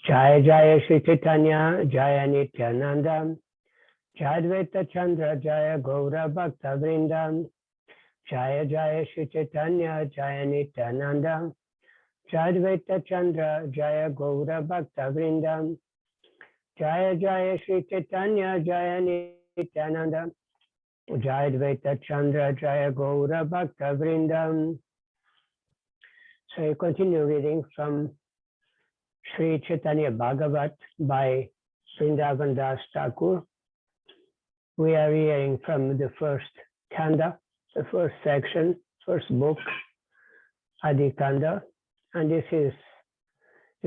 Jaya Jaya Sri-Caitanya, Jaya Nityananda, Jaya Advaita Chandra, Jaya Gaura Bhakta Vrindam, Jaya Jaya Sri-Caitanya, Jaya Nityananda, Jaya Advaita Chandra, Jaya Gaura Bhakta Vrindam, Jaya Jaya Sri-Caitanya, Jaya Nityananda, Jaya Advaita Chandra, Jaya Gaura Bhakta Vrindam. So you continue reading from Sri-Caitanya-Bhagavata by Vrindavan Das Thakur. We are hearing from the first kanda, the first section, first book, Adi Kanda, and this is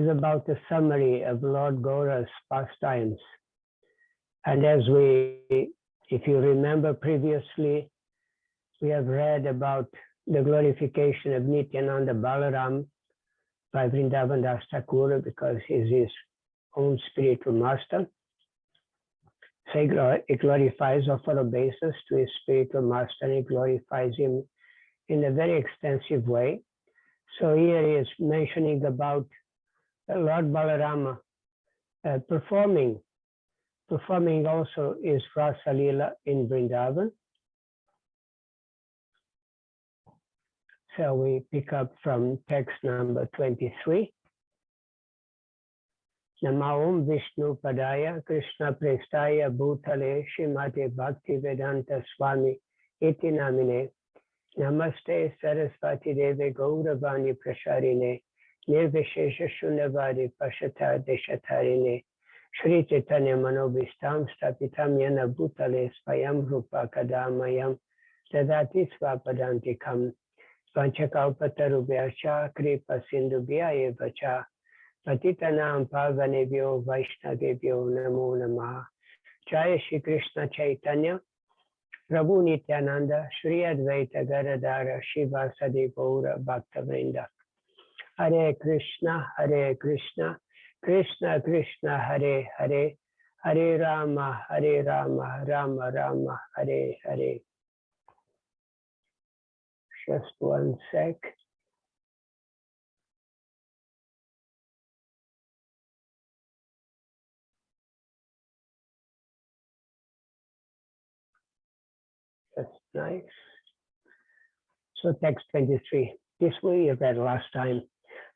about the summary of Lord Gaura's pastimes. And as if you remember previously, we have read about the glorification of Nityananda Balaram by Vrindavan Das Thakur because he's his own spiritual master. So it glorifies, offer obeisance to his spiritual master, and it glorifies him in a very extensive way. So here he is mentioning about Lord Balarama performing also his Rasa Lila in Vrindavan. So we pick up from text number 23. Namo Vishnu Padaya Krishna Prestaya Bhutale Shrimate Bhakti Vedanta Swami Iti Namine Namaste Saraswati Deve Gauravani Prasharine Nirvishesha Shunyavadi Pashata Deshatarine Sri Chaitanya Manobhistam Stapitam Yana Bhutale Svayam Rupa Kadamayam Tadati Svapadantikam Vanchakaupatarubhyascha Kripa Sindhubhya Evacha Patitanam Pavanebhyo Vaishnavebhyo Namo Namaha. Jaya Shri Krishna Chaitanya Prabhu Nityananda Shri Advaita Gadadhara Shivasadi Gaura Bhakta Vrinda. Hare Krishna Krishna Krishna Hare Hare Hare Rama Rama Rama Hare Hare. Just one sec. That's nice. So text 23. This we read last time.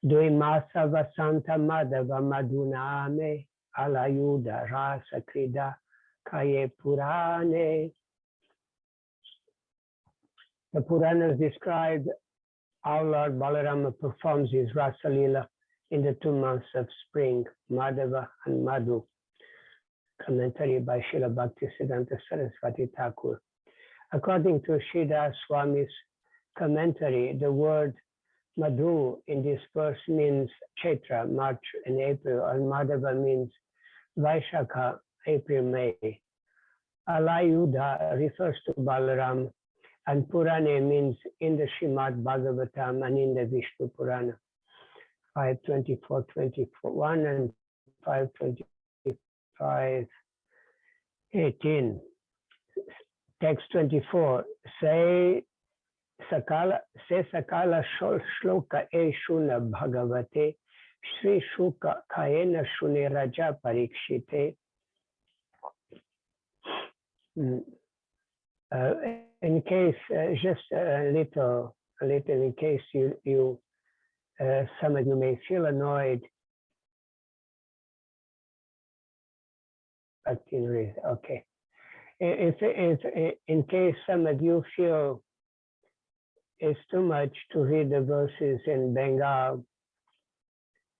Duimasa Vasanta Madhava Madhuname Alayuda Rasa Krida Kaye Purane. The Puranas describe how Lord Balarama performs his Rasa Lila in the 2 months of spring, Madhava and Madhu. Commentary by Srila Bhaktisiddhanta Saraswati Thakur. According to Sridhar Swami's commentary, the word Madhu in this verse means Chaitra, March and April, and Madhava means Vaishakha, April, May. Alayuda refers to Balaram, and Purane means in the Srimad Bhagavatam and in the Vishnu Purana, 5:24-21 and 5:25-18. Text 24. Say Sakala Shloka Eshuna Bhagavate Sri Shuka Kayena Shune Raja Parikshite. In case, just a little in case you some of you may feel annoyed. Okay. If in case some of you feel it's too much to read the verses in Bengal,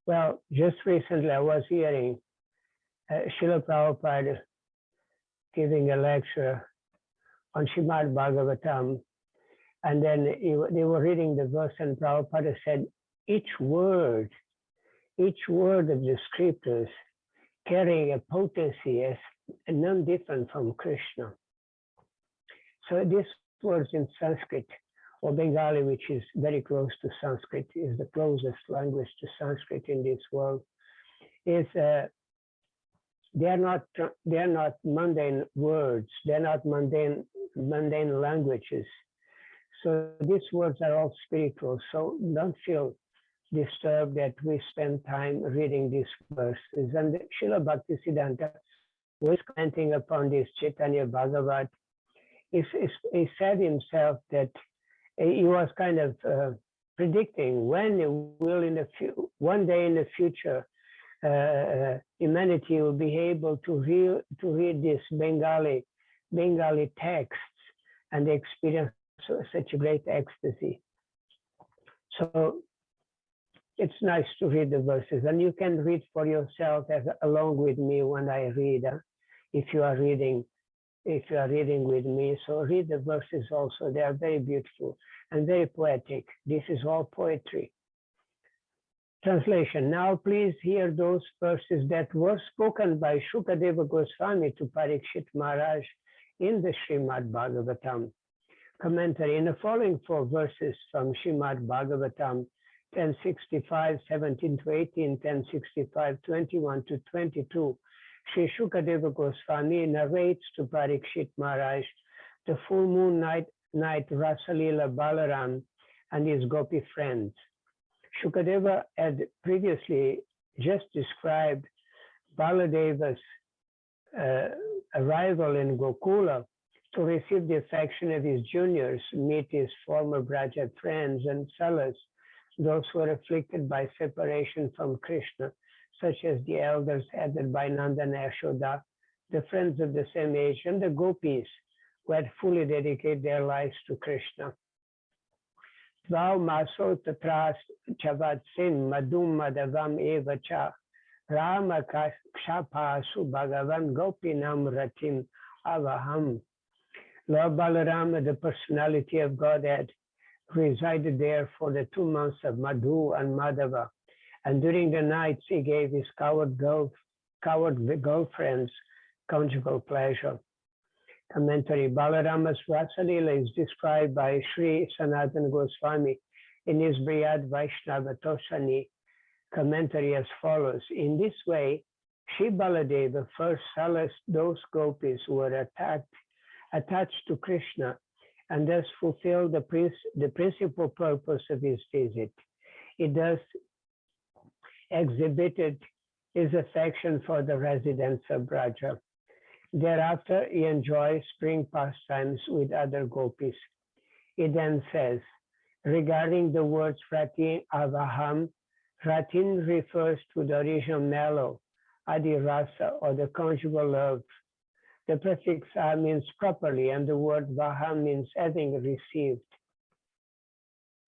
well, just recently I was hearing Srila Prabhupada giving a lecture on Srimad Bhagavatam, and then they were reading the verse, and Prabhupada said each word of the scriptures carrying a potency as none different from Krishna. So this words in Sanskrit or Bengali, which is very close to Sanskrit, is the closest language to Sanskrit in this world, is they are not mundane words, they're not mundane languages. So these words are all spiritual. So don't feel disturbed that we spend time reading these verses. And Srila Bhaktisiddhanta was commenting upon this Chaitanya Bhagavat. He said himself that he was kind of predicting when it will one day in the future humanity will be able to read these Bengali texts and experience such a great ecstasy. So it's nice to read the verses, and you can read for yourself along with me when I read. If you are reading with me, so read the verses also. They are very beautiful and very poetic. This is all poetry. Translation. Now please hear those verses that were spoken by Shukadeva Goswami to Parikshit Maharaj in the Srimad Bhagavatam. Commentary. In the following 4 verses from Srimad Bhagavatam 1065, 17 to 18, 1065, 21 to 22, Sri Shukadeva Goswami narrates to Parikshit Maharaj the full moon night Rasalila Balaram and his Gopi friends. Shukadeva had previously just described Baladeva's arrival in Gokula to receive the affection of his juniors, meet his former Brajat friends and fellows, those who were afflicted by separation from Krishna, such as the elders headed by Nanda and Yashoda, the friends of the same age, and the gopis who had fully dedicated their lives to Krishna. Tvav maso tatras chavatsin madhum madavam evacha rama kshapasu bhagavan gopinam ratim avaham. Lord Balarama, the personality of Godhead, resided there for the 2 months of Madhu and Madhava, and during the nights he gave his coward girlfriends conjugal pleasure. Commentary. Balarama's Rasalila is described by Sri Sanatana Goswami in his Brihad Vaishnava Tosani commentary as follows. In this way, Shri Baladeva first solaced those gopis who were attached to Krishna, and thus fulfilled the principal purpose of his visit. He thus exhibited his affection for the residents of Braja. Thereafter, he enjoys spring pastimes with other gopis. He then says, regarding the words Ratin Avaham, Ratin refers to the original mellow, Adi Rasa, or the conjugal love. The prefix A means properly, and the word Vaham means having received.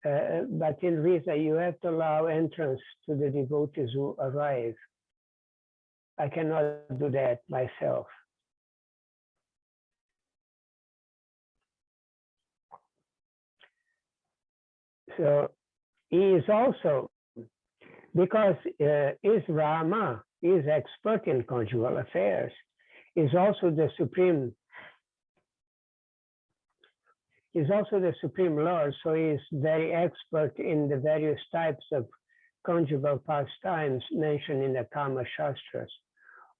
But in Risa, you have to allow entrance to the devotees who arrive. I cannot do that myself. So he is also, because is Rama, is expert in conjugal affairs, is also the supreme Lord, so he is very expert in the various types of conjugal pastimes mentioned in the Kama Shastras.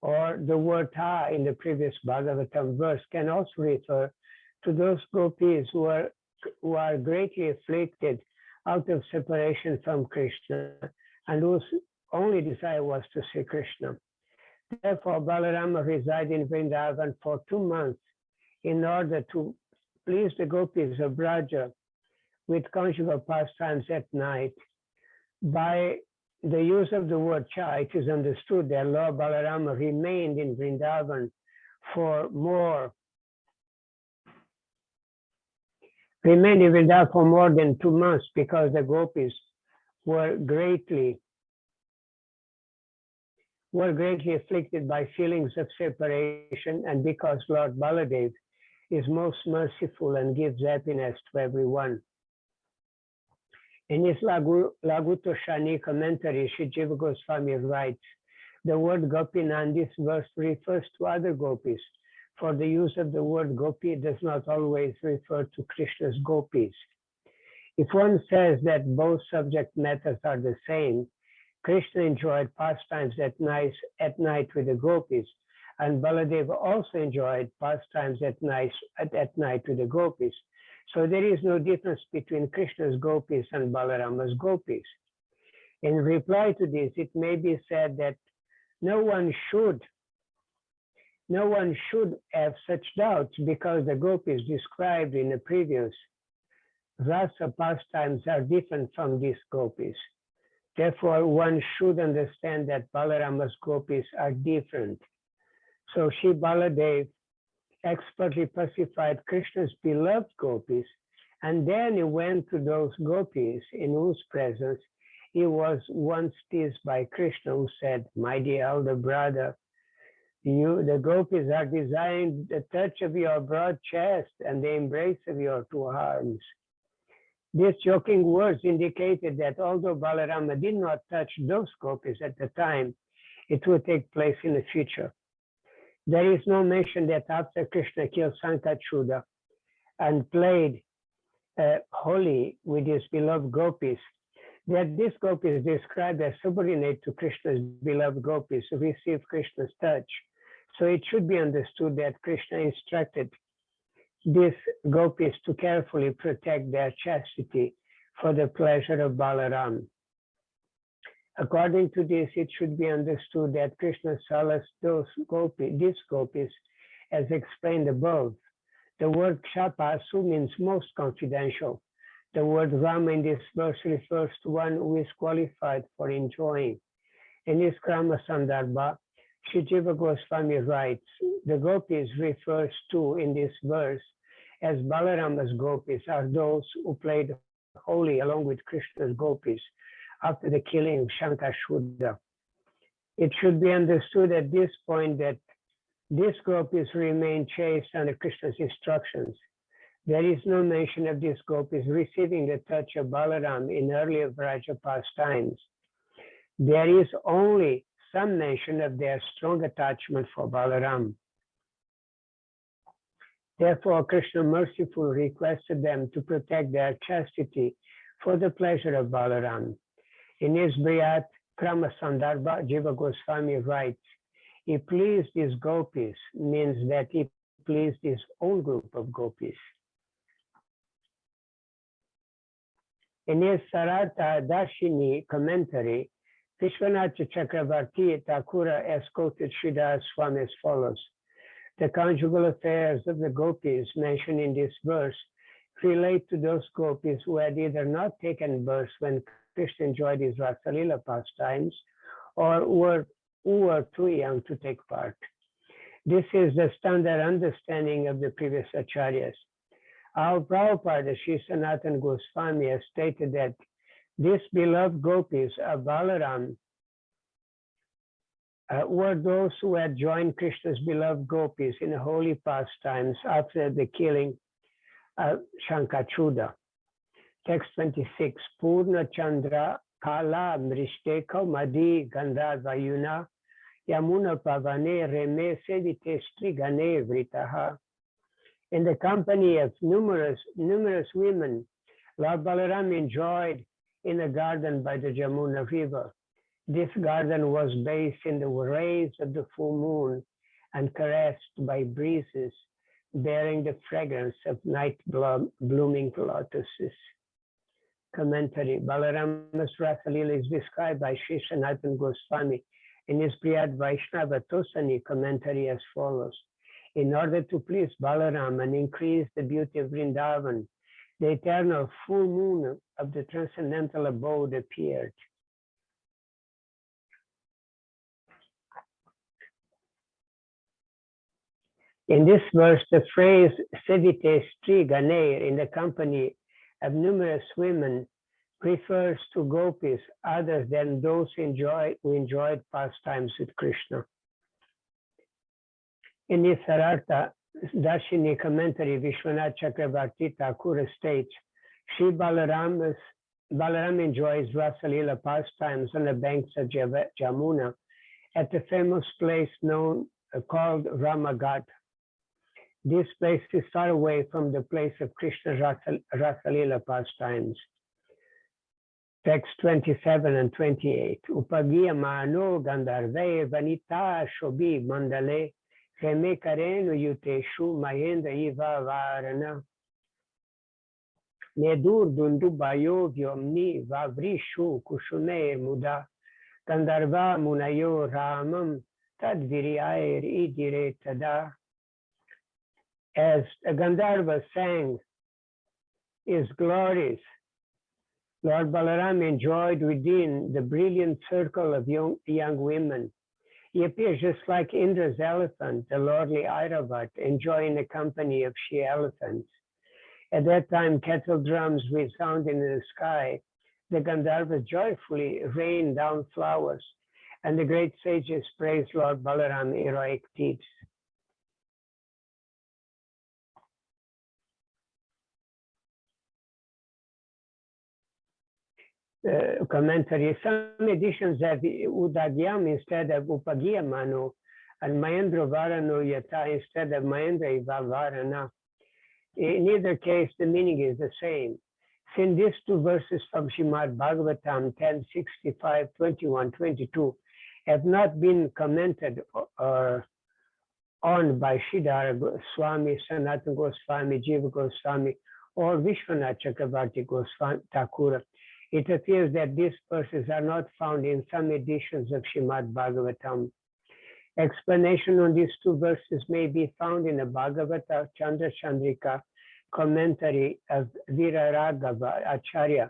Or the word Ta in the previous Bhagavatam verse can also refer to those gopis who are greatly afflicted out of separation from Krishna and whose only desire was to see Krishna. Therefore, Balarama resided in Vrindavan for 2 months in order to please the gopis of Braja with conjugal pastimes at night. By the use of the word Cha, it is understood that Lord Balarama remained in Vrindavan for more than 2 months, because the gopis were greatly afflicted by feelings of separation, and because Lord Baladev is most merciful and gives happiness to everyone. In his Lagutoshani commentary, Sri Jiva Goswami writes, the word Gopina in this verse refers to other gopis, for the use of the word Gopi does not always refer to Krishna's gopis. If one says that both subject matters are the same, Krishna enjoyed pastimes at night with the gopis, and Baladeva also enjoyed pastimes at night with the gopis. So there is no difference between Krishna's gopis and Balarama's gopis. In reply to this, it may be said that no one should have such doubts because the gopis described in the previous rasa pastimes are different from these gopis. Therefore, one should understand that Balarama's gopis are different. So Shri Baladev expertly pacified Krishna's beloved gopis, and then he went to those gopis in whose presence he was once teased by Krishna, who said, "My dear elder brother, the gopis are desiring the touch of your broad chest and the embrace of your two arms." These joking words indicated that although Balarama did not touch those gopis at the time, it would take place in the future. There is no mention that after Krishna killed Sri-Caitanya and played holy with his beloved gopis, that these gopis described as subordinate to Krishna's beloved gopis received Krishna's touch. So it should be understood that Krishna instructed these gopis to carefully protect their chastity for the pleasure of Balaram. According to this, it should be understood that Krishna solaced these gopis, as explained above. The word kshapasu means most confidential. The word Rama in this verse refers to one who is qualified for enjoying. In his Krama Sandarbha, Sri Jiva Goswami writes, the gopis refers to in this verse as Balarama's gopis are those who played holy along with Krishna's gopis after the killing of Shankashuddha. It should be understood at this point that these gopis remain chaste under Krishna's instructions. There is no mention of these gopis receiving the touch of Balaram in earlier Vraja pastimes. There is only some mention of their strong attachment for Balaram. Therefore, Krishna mercifully requested them to protect their chastity for the pleasure of Balaram. In his Briyat Krama Sandarbha, Jiva Goswami writes, he pleased his gopis means that he pleased his own group of gopis. In his Sarartha Darshini commentary, Vishwanath Chakravarti Thakura has quoted Sridhar Swami as follows. The conjugal affairs of the gopis mentioned in this verse relate to those gopis who had either not taken birth when Krishna enjoyed his Rasalila pastimes or who were too young to take part. This is the standard understanding of the previous acharyas. Our Prabhupada, Sri Sanatana Goswami, has stated that these beloved gopis of Balaram were those who had joined Krishna's beloved gopis in holy pastimes after the killing of Shankashuddha. Text 26, Purna Chandra Kala Mrishteka Madi Gandharvayuna Yamuna Pavane Reme Sedite Strigane Vritaha. In the company of numerous women, Lord Balaram enjoyed in a garden by the Jamuna River. This garden was bathed in the rays of the full moon and caressed by breezes bearing the fragrance of night blooming lotuses. Commentary. Balarama's Rasalila is described by Sri Sanatana Goswami in his Priyad Vaishnava Tosani commentary as follows. In order to please Balaram and increase the beauty of Vrindavan, the eternal full moon of the transcendental abode appeared. In this verse, the phrase Sedite Stri Ganeir in the company of numerous women refers to gopis other than those who enjoyed pastimes with Krishna. In his Sarartha Darshini commentary, Vishwanath Chakravarti Thakura states, Shri Balaram enjoys Rasalila pastimes on the banks of Jamuna at the famous place called Ramaghat. This place is far away from the place of Krishna's Rasalila pastimes. Text 27 and 28. Upagiya mano gandharve vanita shobi mandale reme karenu yuteshu mahendra iva varana. Nedur dundubayo vyomni vavrishu kushuner muda Gandarva munayo ramam tadviryair idire tada. As the Gandharva sang his glories, Lord Balaram enjoyed within the brilliant circle of young women. He appears just like Indra's elephant, the lordly Airavat, enjoying the company of she-elephants. At that time, kettle drums resounded in the sky. The Gandharvas joyfully rained down flowers, and the great sages praised Lord Balaram's heroic deeds. Commentary. Some editions have Udagyam instead of Upagyamano, and Mahendra Varano Yata instead of Mahendra Varana. In either case, the meaning is the same. Since these two verses from Srimad Bhagavatam 10:65, 21, 22 have not been commented on by Sridhara Goswami, Sanatana Goswami, Jiva Goswami, or Vishwanath Chakravarti Goswami Thakura, it appears that these verses are not found in some editions of Srimad Bhagavatam. Explanation on these two verses may be found in the Bhagavata Chandra Chandrika commentary of Viraraghava Acharya,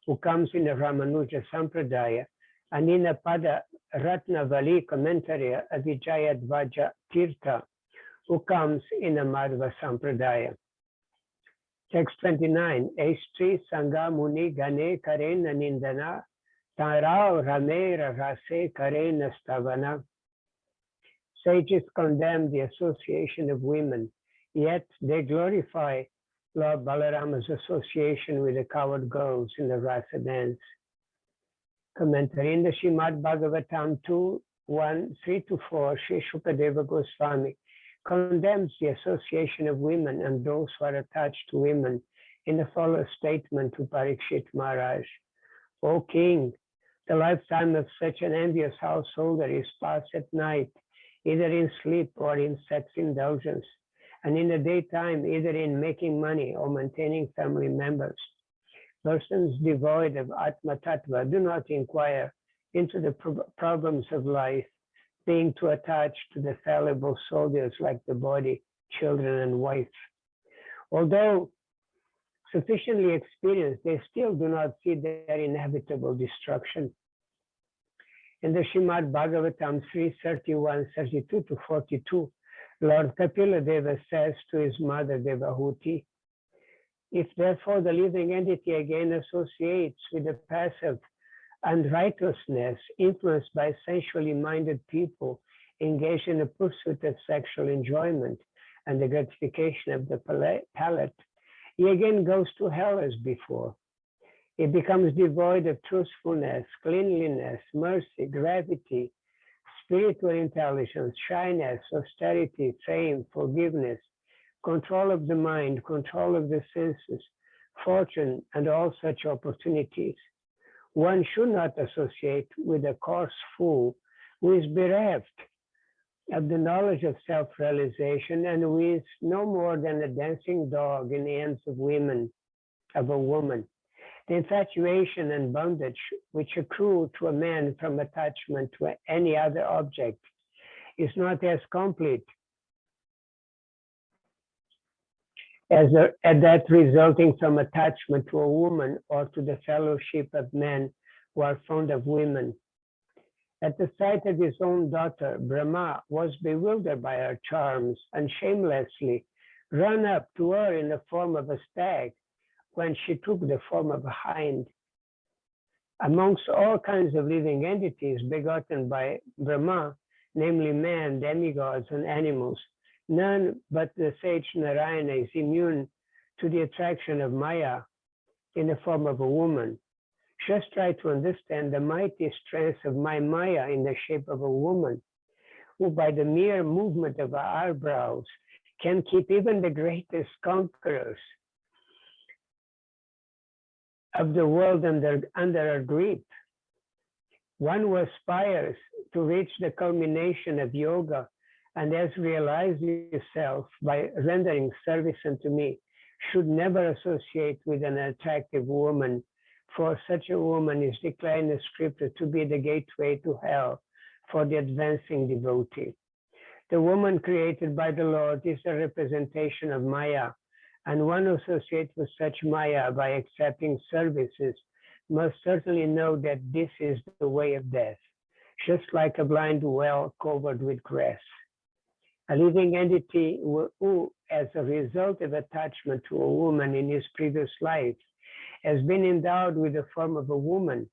who comes in the Ramanuja Sampradaya, and in the Pada Ratnavali commentary of Vijayadvaja Tirtha, who comes in the Madhva Sampradaya. Text 29, Estri Sangha Muni Gane Karena Nindana, Tarao Ramera Rase Karena Stavana. Sages condemn the association of women, yet they glorify Lord Balarama's association with the coward girls in the Rasa dance. Commentary in the Srimad Bhagavatam 2:1, 3-4, Sri Shukadeva Goswami condemns the association of women and those who are attached to women in the following statement to Parikshit Maharaj. O king, the lifetime of such an envious householder is passed at night, either in sleep or in sex indulgence, and in the daytime, either in making money or maintaining family members. Persons devoid of Atma Tattva do not inquire into the problems of life, being too attached to the fallible soldiers like the body, children, and wife. Although sufficiently experienced, they still do not see their inevitable destruction. In the Srimad Bhagavatam 3:31, 32-42, Lord Kapila Deva says to his mother Devahuti, if therefore the living entity again associates with the passive unrighteousness influenced by sensually minded people engaged in the pursuit of sexual enjoyment and the gratification of the palate, he again goes to hell as before. He becomes devoid of truthfulness, cleanliness, mercy, gravity, spiritual intelligence, shyness, austerity, fame, forgiveness, control of the mind, control of the senses, fortune, and all such opportunities. One should not associate with a coarse fool who is bereft of the knowledge of self-realization and who is no more than a dancing dog in the hands of a woman. The infatuation and bondage which accrue to a man from attachment to any other object is not as complete as that resulting from attachment to a woman or to the fellowship of men who are fond of women. At the sight of his own daughter, Brahma was bewildered by her charms and shamelessly ran up to her in the form of a stag when she took the form of a hind. Amongst all kinds of living entities begotten by Brahma, namely man, demigods, and animals, none but the sage Narayana is immune to the attraction of Maya in the form of a woman. Just try to understand the mighty strength of my Maya in the shape of a woman, who by the mere movement of her eyebrows can keep even the greatest conquerors of the world under her grip. One who aspires to reach the culmination of yoga and has realized yourself by rendering service unto me should never associate with an attractive woman, for such a woman is declared in the scripture to be the gateway to hell for the advancing devotee. The woman created by the Lord is a representation of Maya, and one who associates with such Maya by accepting services must certainly know that this is the way of death, just like a blind well covered with grass. A living entity who, as a result of attachment to a woman in his previous life, has been endowed with the form of a woman,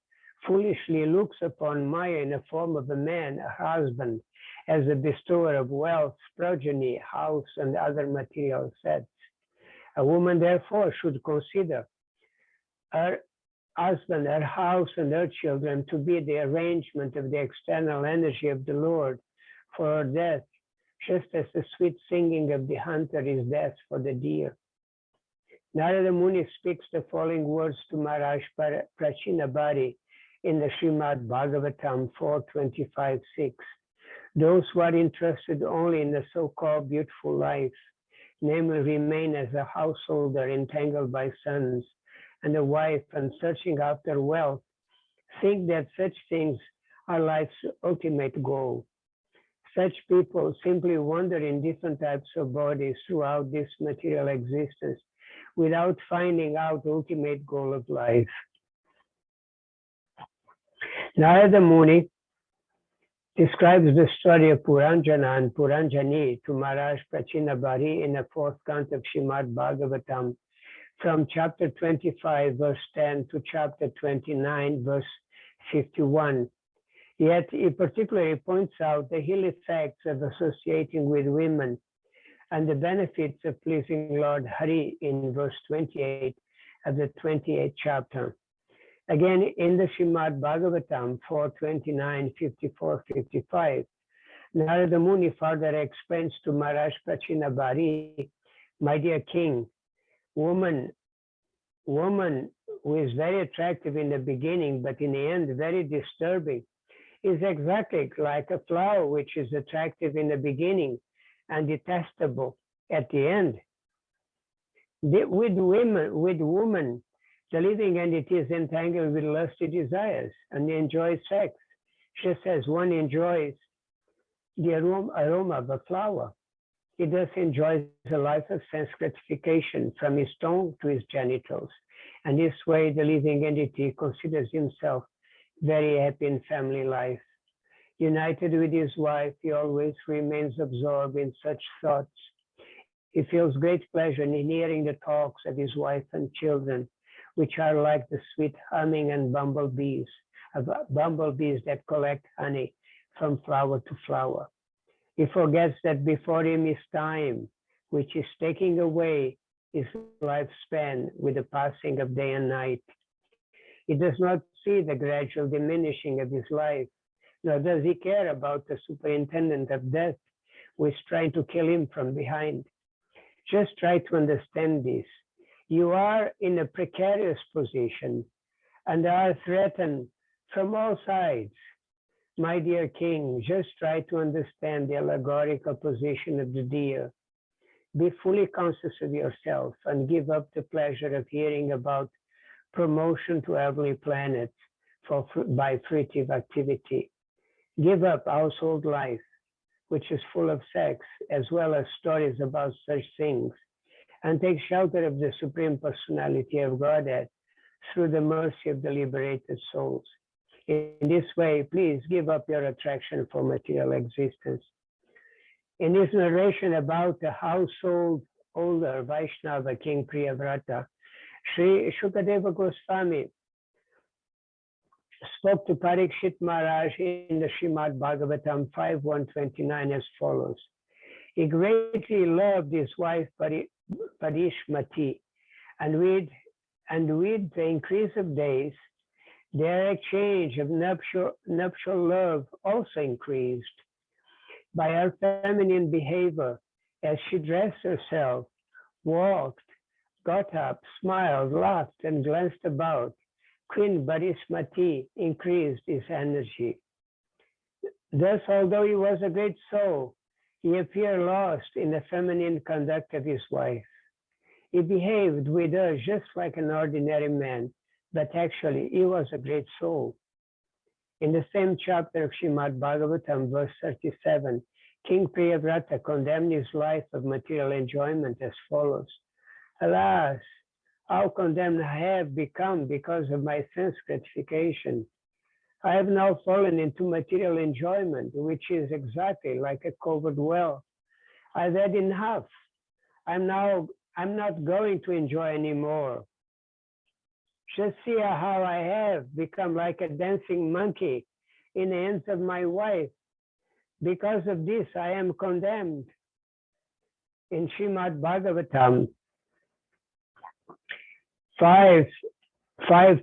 foolishly looks upon Maya in the form of a man, a husband, as a bestower of wealth, progeny, house, and other material assets. A woman, therefore, should consider her husband, her house, and her children to be the arrangement of the external energy of the Lord for her death, just as the sweet singing of the hunter is death for the deer. Narada Muni speaks the following words to Maharaj Prachinabhari in the Srimad Bhagavatam 4.25.6. Those who are interested only in the so-called beautiful life, namely remain as a householder entangled by sons and a wife and searching after wealth, think that such things are life's ultimate goal. Such people simply wander in different types of bodies throughout this material existence without finding out the ultimate goal of life. Narada Muni describes the story of Puranjana and Puranjani to Maharaj Prachinabhari in the fourth canto of Srimad Bhagavatam, from chapter 25, verse 10 to chapter 29, verse 51. Yet he particularly points out the ill effects of associating with women and the benefits of pleasing Lord Hari in verse 28 of the 28th chapter. Again, in the Srimad Bhagavatam 4.29, 54, 55, Narada Muni further explains to Maharaj Prachinabhari, my dear king, woman who is very attractive in the beginning, but in the end very disturbing, is exactly like a flower which is attractive in the beginning and detestable at the end. With woman, the living entity is entangled with lusty desires and enjoys sex, just as one enjoys the aroma of a flower. He thus enjoys a life of sense gratification from his tongue to his genitals. And this way, the living entity considers himself very happy in family life. United with his wife, he always remains absorbed in such thoughts. He feels great pleasure in hearing the talks of his wife and children, which are like the sweet humming and bumblebees that collect honey from flower to flower. He forgets that before him is time, which is taking away his lifespan with the passing of day and night. He does not see the gradual diminishing of his life, nor does he care about the superintendent of death who is trying to kill him from behind. Just try to understand this. You are in a precarious position and are threatened from all sides. My dear king, just try to understand the allegorical position of the deer. Be fully conscious of yourself and give up the pleasure of hearing about promotion to heavenly planets by fruitive activity. Give up household life, which is full of sex, as well as stories about such things, and take shelter of the Supreme Personality of Godhead through the mercy of the liberated souls. In this way, please give up your attraction for material existence. In this narration about the household older Vaishnava King Priyavrata, Sri Shukadeva Goswami spoke to Parikshit Maharaj in the Srimad Bhagavatam 5.129 as follows. He greatly loved his wife Parishmati, and with the increase of days, their exchange of nuptial love also increased. By her feminine behavior, as she dressed herself, walked, got up, smiled, laughed, and glanced about, Queen Parishmati increased his energy. Thus, although he was a great soul, he appeared lost in the feminine conduct of his wife. He behaved with us just like an ordinary man, but actually he was a great soul. In the same chapter of Srimad Bhagavatam, verse 37, King Priyavrata condemned his life of material enjoyment as follows. Alas, how condemned I have become because of my sense gratification. I have now fallen into material enjoyment, which is exactly like a covered well. I've had enough. I'm not going to enjoy anymore. Just see how I have become like a dancing monkey in the hands of my wife. Because of this, I am condemned. In Srimad Bhagavatam 5,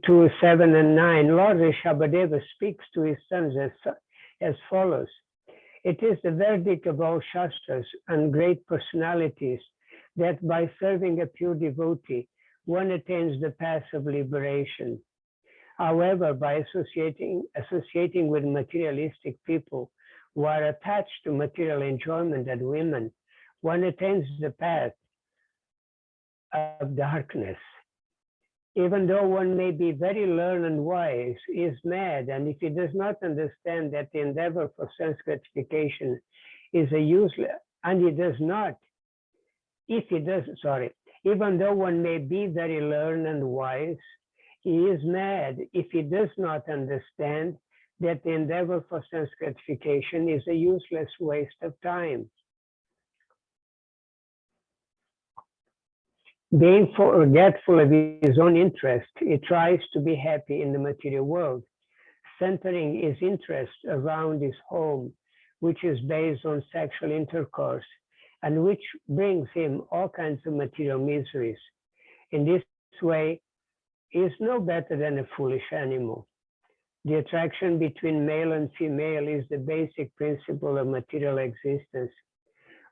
2, 7, and 9, Lord Rishabhadeva speaks to his sons as follows. It is the verdict of all Shastras and great personalities that by serving a pure devotee, one attains the path of liberation. However, by associating with materialistic people who are attached to material enjoyment and women, one attains the path of darkness. Even though one may be very learned and wise, he is mad, and if he does not understand that the endeavor for sense gratification is a useless, and he does not, even though one may be very learned and wise, he is mad if he does not understand that the endeavor for sense gratification is a useless waste of time. Being forgetful of his own interest, he tries to be happy in the material world, centering his interest around his home, which is based on sexual intercourse, and which brings him all kinds of material miseries. In this way, he is no better than a foolish animal. The attraction between male and female is the basic principle of material existence.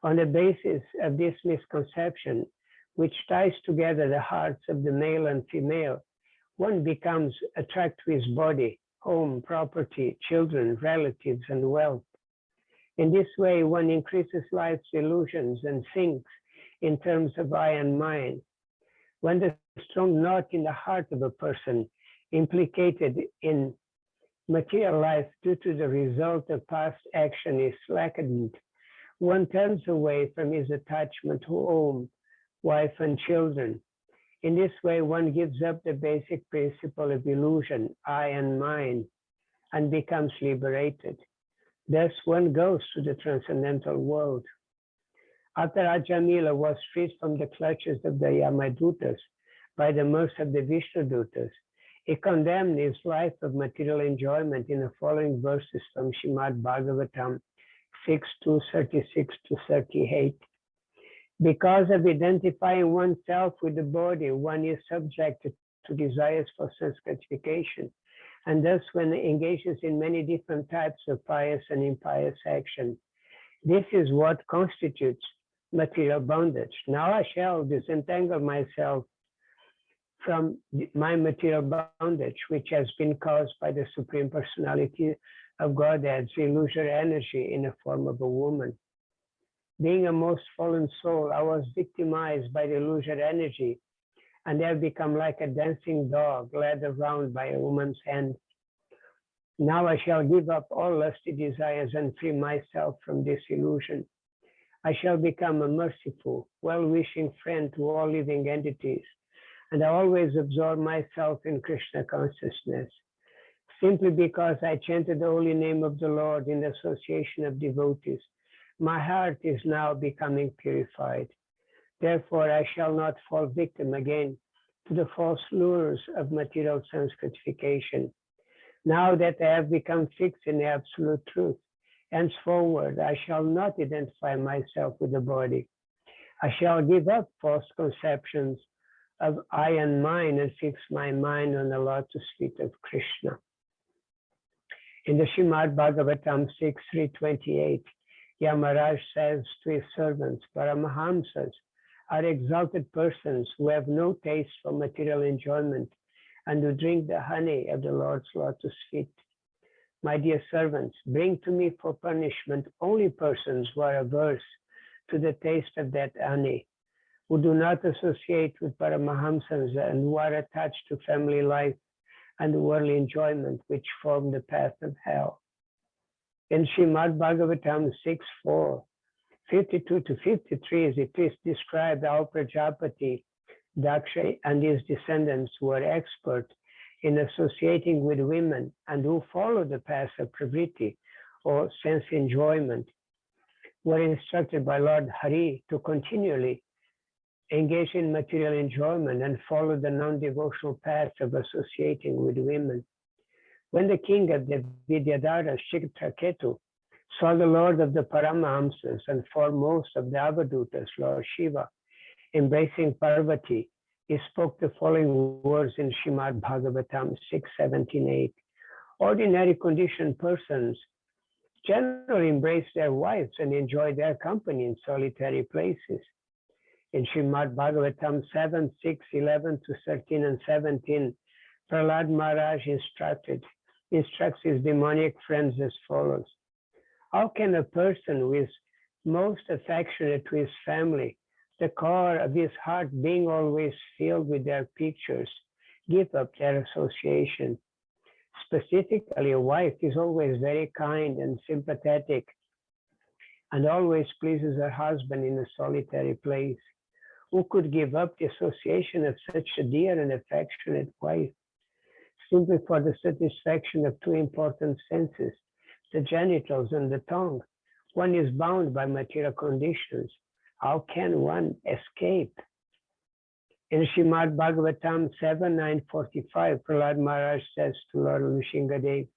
On the basis of this misconception, which ties together the hearts of the male and female, one becomes attracted to his body, home, property, children, relatives, and wealth. In this way, one increases life's illusions and thinks in terms of I and mine. When the strong knot in the heart of a person implicated in material life due to the result of past action is slackened, one turns away from his attachment to home, wife, and children. In this way, one gives up the basic principle of illusion, I and mine, and becomes liberated. Thus, one goes to the transcendental world. After Ajamila was freed from the clutches of the Yamadutas by the mercy of the Vishnudutas, he condemned his life of material enjoyment in the following verses from Srimad Bhagavatam 6, 36 to 38. Because of identifying oneself with the body, one is subjected to desires for sense gratification, and thus one engages in many different types of pious and impious action. This is what constitutes material bondage. Now I shall disentangle myself from my material bondage, which has been caused by the Supreme Personality of Godhead's illusory energy in the form of a woman. Being a most fallen soul, I was victimized by the illusory energy, and have become like a dancing dog led around by a woman's hand. Now I shall give up all lusty desires and free myself from this illusion. I shall become a merciful, well-wishing friend to all living entities, and I always absorb myself in Krishna consciousness. Simply because I chanted the holy name of the Lord in the association of devotees, my heart is now becoming purified. Therefore, I shall not fall victim again to the false lures of material sense gratification. Now that I have become fixed in the absolute truth, henceforward I shall not identify myself with the body. I shall give up false conceptions of I and mine and fix my mind on the lotus feet of Krishna. In the Srimad Bhagavatam 6, 328, Yamaraj says to his servants, Paramahamsas are exalted persons who have no taste for material enjoyment and who drink the honey of the Lord's lotus feet. My dear servants, bring to me for punishment only persons who are averse to the taste of that honey, who do not associate with Paramahamsas and who are attached to family life and worldly enjoyment, which form the path of hell. In Srimad Bhagavatam 6.4, 52 to 53, it is described how Prajapati, Daksha, and his descendants were expert in associating with women and who follow the path of pravritti, or sense enjoyment, were instructed by Lord Hari to continually engage in material enjoyment and follow the non-devotional path of associating with women. When the king of the Vidyadhara, Sri-Caitanya-Bhagavata, saw the Lord of the Paramahamsas and foremost of the Avadutas, Lord Shiva, embracing Parvati, he spoke the following words in Srimad Bhagavatam 6.17.8. Ordinary conditioned persons generally embrace their wives and enjoy their company in solitary places. In Srimad Bhagavatam 7.6.11 to 13 and 17, Prahlad Maharaj instructs his demonic friends as follows. How can a person who is most affectionate to his family, the core of his heart being always filled with their pictures, give up their association? Specifically, a wife is always very kind and sympathetic and always pleases her husband in a solitary place. Who could give up the association of such a dear and affectionate wife simply for the satisfaction of two important senses, the genitals and the tongue? One is bound by material conditions. How can one escape? In Srimad Bhagavatam 7.9.45, Prahlad Maharaj says to Lord Nrsingadev,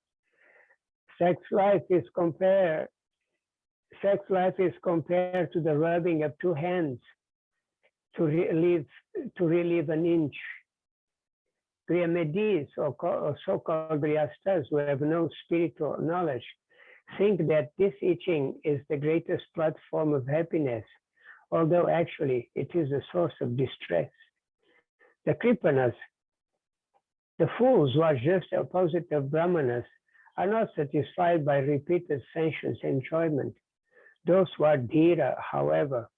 sex life is compared to the rubbing of two hands to relieve an inch. Griyamedis, or so-called Grihasthas who have no spiritual knowledge, think that this itching is the greatest platform of happiness, although actually it is a source of distress. The Kripanas, the fools who are just the opposite of Brahmanas, are not satisfied by repeated sensuous enjoyment. Those who are dhira, however,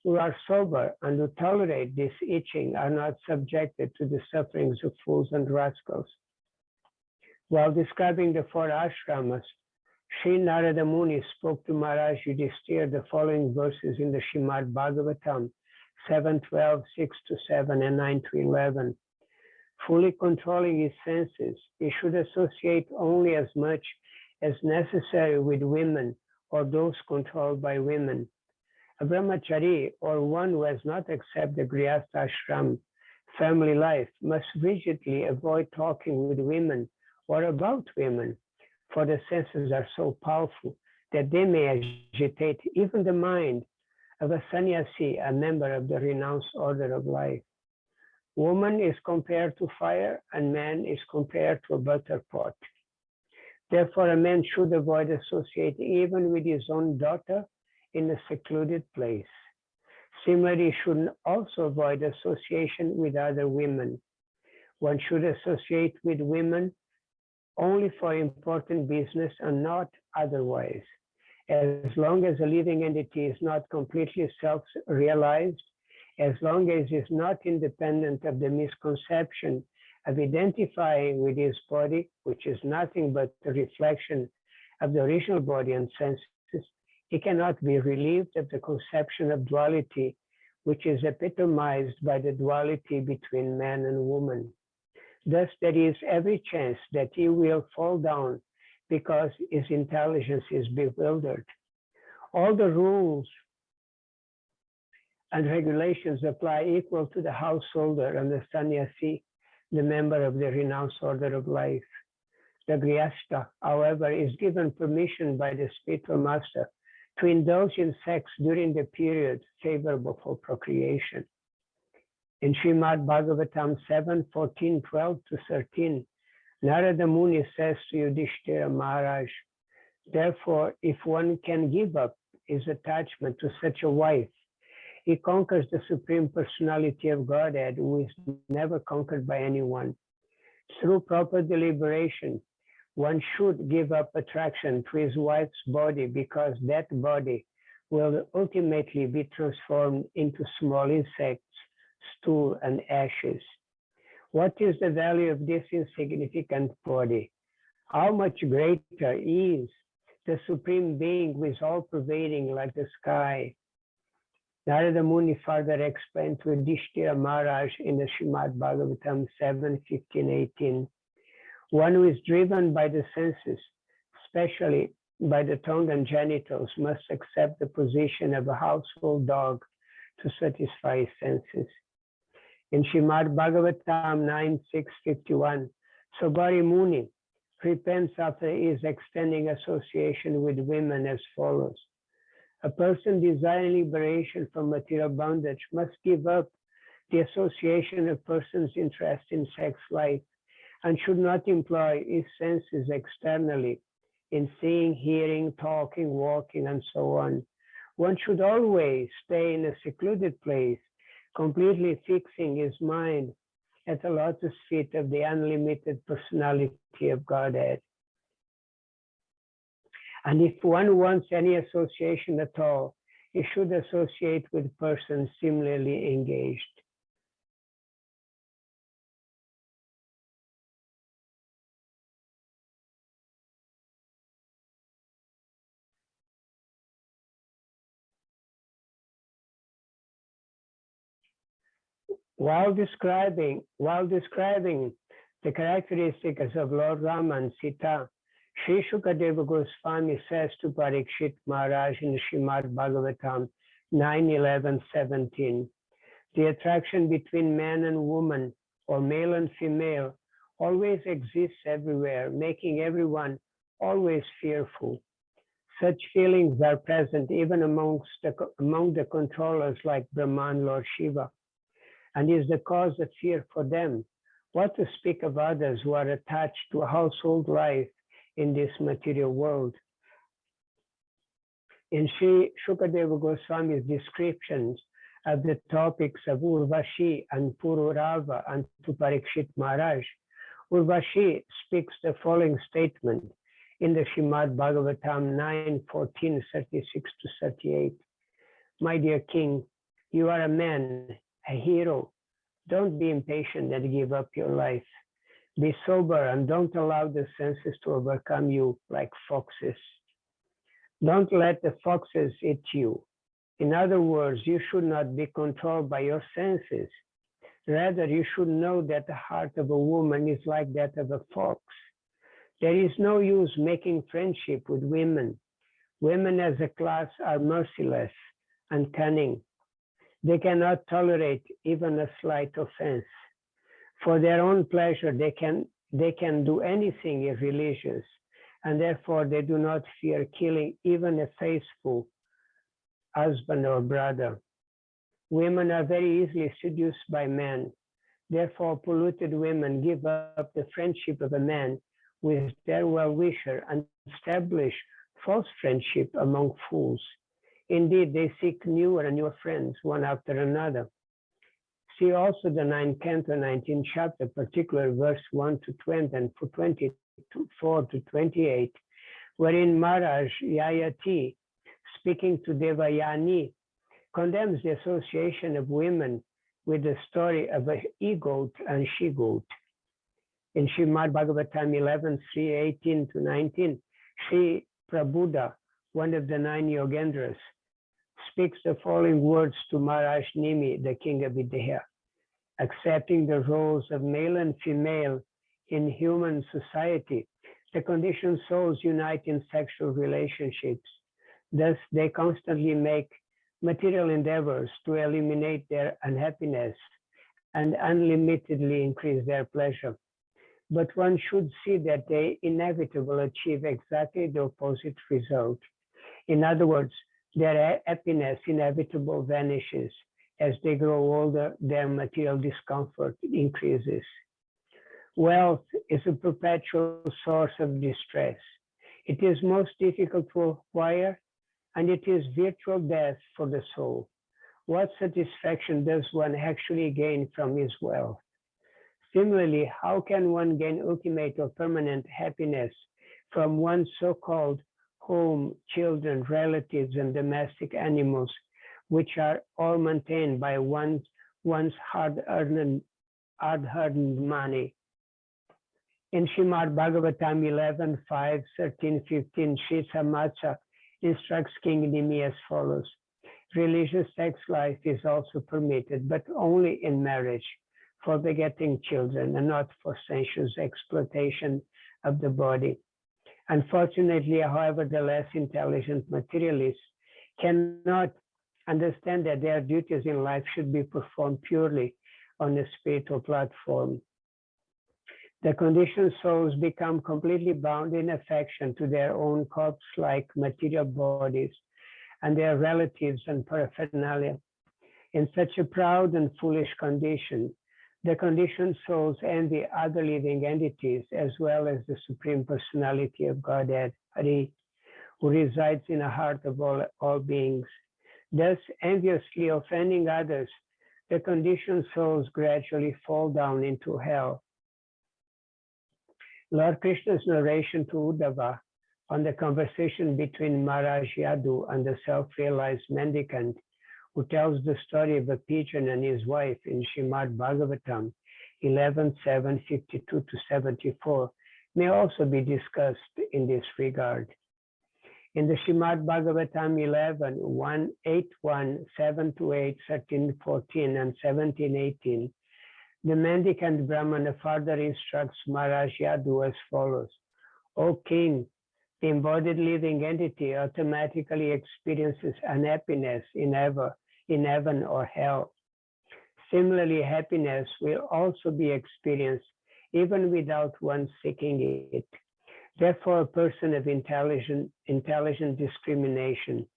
who are sober and who tolerate this itching, are not subjected to the sufferings of fools and rascals. While describing the four ashramas, Sri Narada Muni spoke to Maharaj Yudhishthira the following verses in the Srimad Bhagavatam 7.12, 6-7, and 9-11. Fully controlling his senses, he should associate only as much as necessary with women or those controlled by women. A brahmachari, or one who has not accepted the grihastha ashram, family life, must rigidly avoid talking with women or about women, for the senses are so powerful that they may agitate even the mind of a sannyasi, a member of the renounced order of life. Woman is compared to fire and man is compared to a butter pot. Therefore, a man should avoid associating even with his own daughter in a secluded place. Similarly, he should also avoid association with other women. One should associate with women only for important business and not otherwise. As long as a living entity is not completely self-realized, as long as it is not independent of the misconception of identifying with his body, which is nothing but the reflection of the original body and senses, he cannot be relieved of the conception of duality, which is epitomized by the duality between man and woman. Thus, there is every chance that he will fall down because his intelligence is bewildered. All the rules and regulations apply equal to the householder and the sannyasi, the member of the renounced order of life. The grihastha, however, is given permission by the spiritual master to indulge in sex during the period favorable for procreation. In Srimad Bhagavatam 7:14, 12-13, Narada Muni says to Yudhishthira Maharaj, therefore, if one can give up his attachment to such a wife, he conquers the Supreme Personality of Godhead, who is never conquered by anyone. Through proper deliberation, one should give up attraction to his wife's body because that body will ultimately be transformed into small insects, stool, and ashes. What is the value of this insignificant body? How much greater is the Supreme Being who is all-pervading like the sky? Narada Muni further explained to Yudhishthira Maharaj in the Srimad Bhagavatam 7:15-18, one who is driven by the senses, especially by the tongue and genitals, must accept the position of a household dog to satisfy his senses. In Srimad Bhagavatam 9:6-51, Saubhari Muni repents after his extending association with women as follows. A person desiring liberation from material bondage must give up the association of persons' interest in sex life and should not employ his senses externally in seeing, hearing, talking, walking, and so on. One should always stay in a secluded place, completely fixing his mind at the lotus feet of the unlimited personality of Godhead. And if one wants any association at all, he should associate with persons similarly engaged. While describing the characteristics of Lord Rama and Sita, Sri Sukadeva Goswami says to Parikshit Maharaj in Srimad Bhagavatam 9:11-17, the attraction between man and woman, or male and female, always exists everywhere, making everyone always fearful. Such feelings are present even among the controllers like Brahman, Lord Shiva, and is the cause of fear for them. What to speak of others who are attached to a household life in this material world? In Sri Sukadeva Goswami's descriptions of the topics of Urvashi and Pururava and to Parikshit Maharaj, Urvashi speaks the following statement in the Srimad Bhagavatam 9:14-36-38. My dear king, you are a man, a hero. Don't be impatient and give up your life. Be sober and don't allow the senses to overcome you like foxes. Don't let the foxes eat you. In other words, you should not be controlled by your senses. Rather, you should know that the heart of a woman is like that of a fox. There is no use making friendship with women. Women as a class are merciless and cunning. They cannot tolerate even a slight offense. For their own pleasure, they can do anything irreligious, and therefore they do not fear killing even a faithful husband or brother. Women are very easily seduced by men. Therefore, polluted women give up the friendship of a man with their well-wisher and establish false friendship among fools. Indeed, they seek newer and newer friends, one after another. See also the 9th canto, 19th chapter, particular verse 1-20 and 24-28, wherein Maharaj Yayati, speaking to Devayani, condemns the association of women with the story of a he-goat and she-goat. In Srimad Bhagavatam 11:3-18-19, Sri Prabhuda, one of the 9 Yogendras, speaks the following words to Maharaj Nimi, the king of Videha. Accepting the roles of male and female in human society, the conditioned souls unite in sexual relationships. Thus, they constantly make material endeavors to eliminate their unhappiness and unlimitedly increase their pleasure. But one should see that they inevitably achieve exactly the opposite result. In other words, their happiness inevitably vanishes. As they grow older, their material discomfort increases. Wealth is a perpetual source of distress. It is most difficult to acquire, and it is virtual death for the soul. What satisfaction does one actually gain from his wealth? Similarly, how can one gain ultimate or permanent happiness from one so-called home, children, relatives, and domestic animals, which are all maintained by one's hard-earned money. In Srimad Bhagavatam 11:5, 13, 15, Sri Samacha instructs King Nimi as follows. Religious sex life is also permitted, but only in marriage, for begetting children and not for sensuous exploitation of the body. Unfortunately, however, the less intelligent materialists cannot understand that their duties in life should be performed purely on a spiritual platform. The conditioned souls become completely bound in affection to their own corpse-like material bodies and their relatives and paraphernalia. In such a proud and foolish condition, the conditioned souls envy other living entities as well as the Supreme Personality of Godhead, Hari, who resides in the heart of all beings. Thus, enviously offending others, the conditioned souls gradually fall down into hell. Lord Krishna's narration to Uddhava on the conversation between Maharaj Yadu and the self-realized mendicant who tells the story of a pigeon and his wife in Srimad Bhagavatam 11:7, 52 to 74 may also be discussed in this regard. In the Srimad Bhagavatam 11:1, 8:1, 7-8, 13:14, and 17:18, the mendicant Brahmana further instructs Maharaj Yadu as follows. O king, the embodied living entity automatically experiences unhappiness in heaven or hell. Similarly, happiness will also be experienced even without one seeking it. Therefore, a person of intelligent discrimination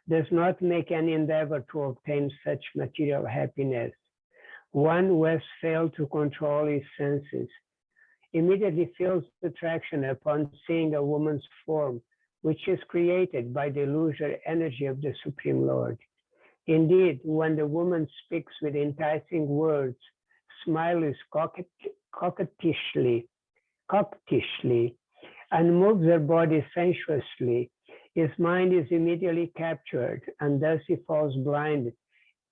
does not make any endeavor to obtain such material happiness. One who has failed to control his senses immediately feels attraction upon seeing a woman's form, which is created by the illusory energy of the Supreme Lord. Indeed, when the woman speaks with enticing words, smiles coquettishly, and moves her body sensuously, his mind is immediately captured, and thus he falls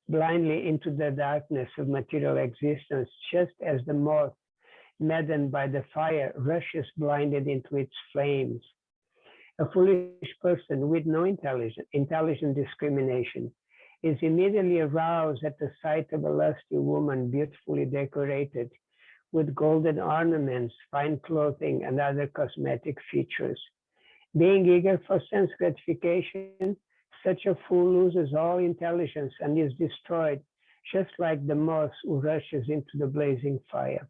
blindly into the darkness of material existence, just as the moth, maddened by the fire, rushes blinded into its flames. A foolish person with no intelligent discrimination is immediately aroused at the sight of a lusty woman beautifully decorated with golden ornaments, fine clothing, and other cosmetic features. Being eager for sense gratification, such a fool loses all intelligence and is destroyed, just like the moth who rushes into the blazing fire.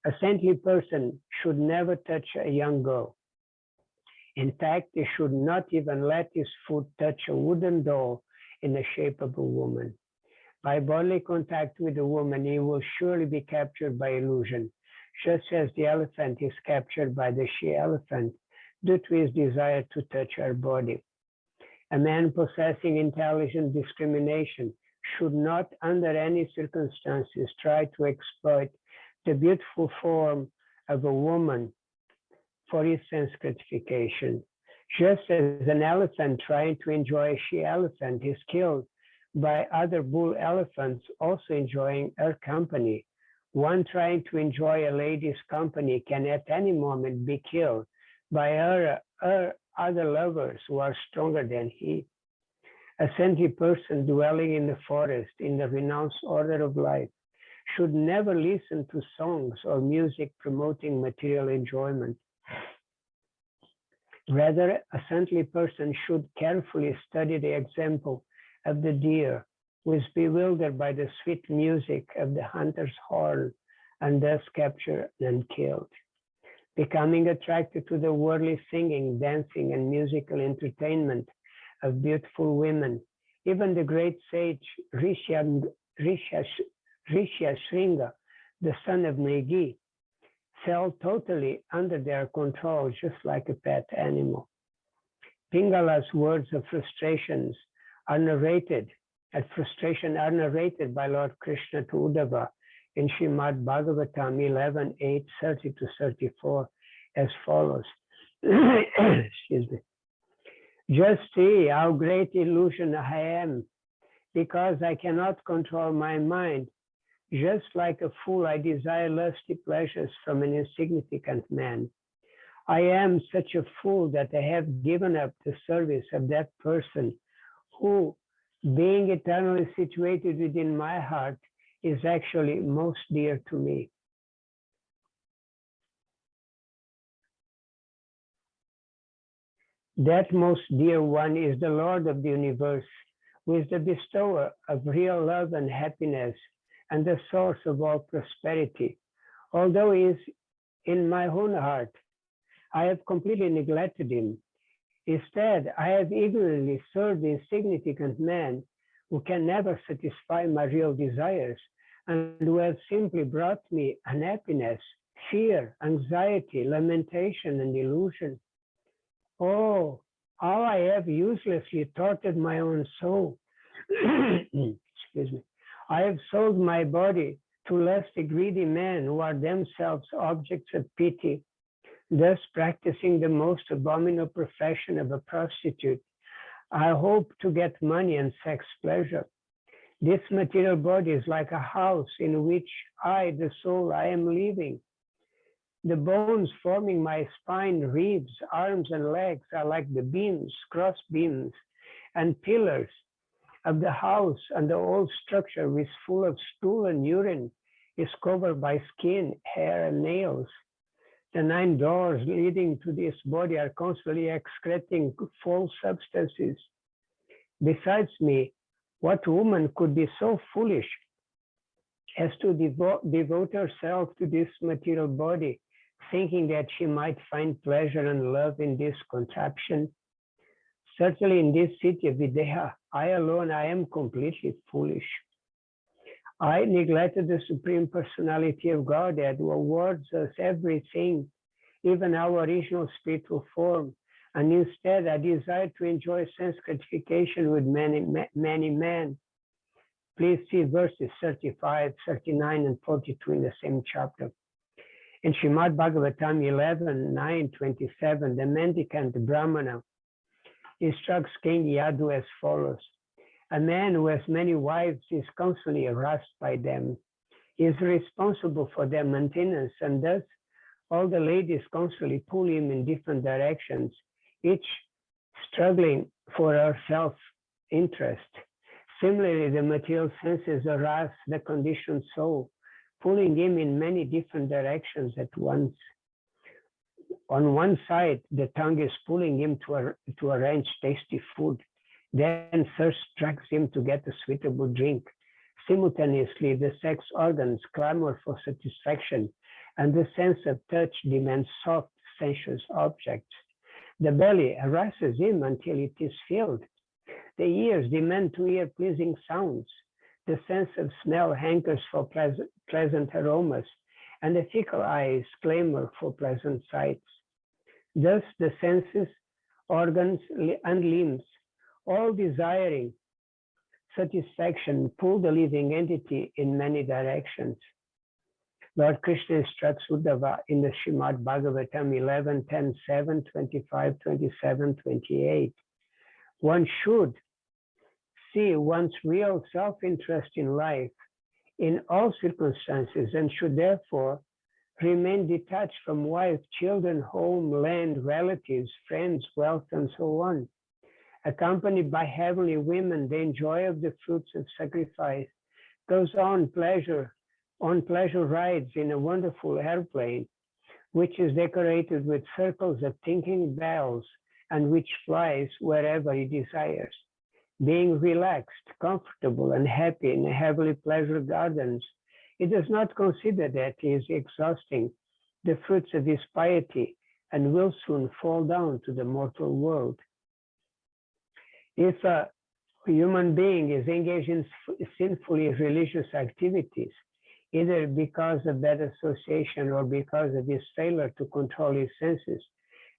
A saintly person should never touch a young girl. In fact, he should not even let his foot touch a wooden doll in the shape of a woman. By bodily contact with a woman, he will surely be captured by illusion, just as the elephant is captured by the she-elephant due to his desire to touch her body. A man possessing intelligent discrimination should not, under any circumstances, try to exploit the beautiful form of a woman for his sense gratification. Just as an elephant trying to enjoy a she-elephant is killed by other bull elephants also enjoying her company, one trying to enjoy a lady's company can at any moment be killed by her other lovers who are stronger than he. A saintly person dwelling in the forest in the renounced order of life should never listen to songs or music promoting material enjoyment. Rather, a saintly person should carefully study the example of the deer, who is bewildered by the sweet music of the hunter's horn and thus captured and killed. Becoming attracted to the worldly singing, dancing, and musical entertainment of beautiful women, even the great sage Rishyashringa, the son of Negi, fell totally under their control, just like a pet animal. Pingala's words of frustration are narrated by Lord Krishna to Uddhava in Srimad Bhagavatam 11:8, 30 to 34 as follows. Excuse me. Just see how great illusion I am, because I cannot control my mind. Just like a fool, I desire lusty pleasures from an insignificant man. I am such a fool that I have given up the service of that person who, being eternally situated within my heart, is actually most dear to me. That most dear one is the Lord of the universe, who is the bestower of real love and happiness and the source of all prosperity. Although he is in my own heart, I have completely neglected him. Instead, I have eagerly served the insignificant man who can never satisfy my real desires and who has simply brought me unhappiness, fear, anxiety, lamentation, and illusion. Oh, how I have uselessly tortured my own soul. Excuse me. I have sold my body to lusty, greedy men who are themselves objects of pity, thus practicing the most abominable profession of a prostitute. I hope to get money and sex pleasure. This material body is like a house in which I, the soul, I am living. The bones forming my spine, ribs, arms, and legs are like the beams, cross beams, and pillars of the house, and the whole structure is full of stool and urine, is covered by skin, hair, and nails. The 9 doors leading to this body are constantly excreting foul substances. Besides me, what woman could be so foolish as to devote herself to this material body, thinking that she might find pleasure and love in this contraption? Certainly in this city of Videha, I alone, I am completely foolish. I neglected the Supreme Personality of Godhead who awards us everything, even our original spiritual form, and instead I desire to enjoy sense gratification with many men. Please see verses 35, 39, and 42 in the same chapter. In Srimad Bhagavatam 11, 9, 27, the mendicant Brahmana instructs King Yadu as follows. A man who has many wives is constantly harassed by them. He is responsible for their maintenance, and thus all the ladies constantly pull him in different directions, each struggling for her self-interest. Similarly, the material senses harass the conditioned soul, pulling him in many different directions at once. On one side, the tongue is pulling him to arrange tasty food. Then thirst strikes him to get a suitable drink. Simultaneously, the sex organs clamor for satisfaction, and the sense of touch demands soft, sensuous objects. The belly harasses him until it is filled. The ears demand to hear pleasing sounds. The sense of smell hankers for pleasant aromas, and the fickle eyes clamor for pleasant sights. Thus, the senses, organs, and limbs, all desiring satisfaction, pull the living entity in many directions. Lord Krishna instructs Uddhava in the Srimad Bhagavatam 11, 10, 7, 25, 27, 28. One should see one's real self-interest in life in all circumstances and should therefore remain detached from wife, children, home, land, relatives, friends, wealth, and so on. Accompanied by heavenly women, the enjoy of the fruits of sacrifice goes on pleasure rides in a wonderful airplane, which is decorated with circles of tinkling bells and which flies wherever he desires. Being relaxed, comfortable, and happy in heavenly pleasure gardens, he does not consider that he is exhausting the fruits of his piety and will soon fall down to the mortal world. If a human being is engaged in sinfully religious activities, either because of bad association or because of his failure to control his senses,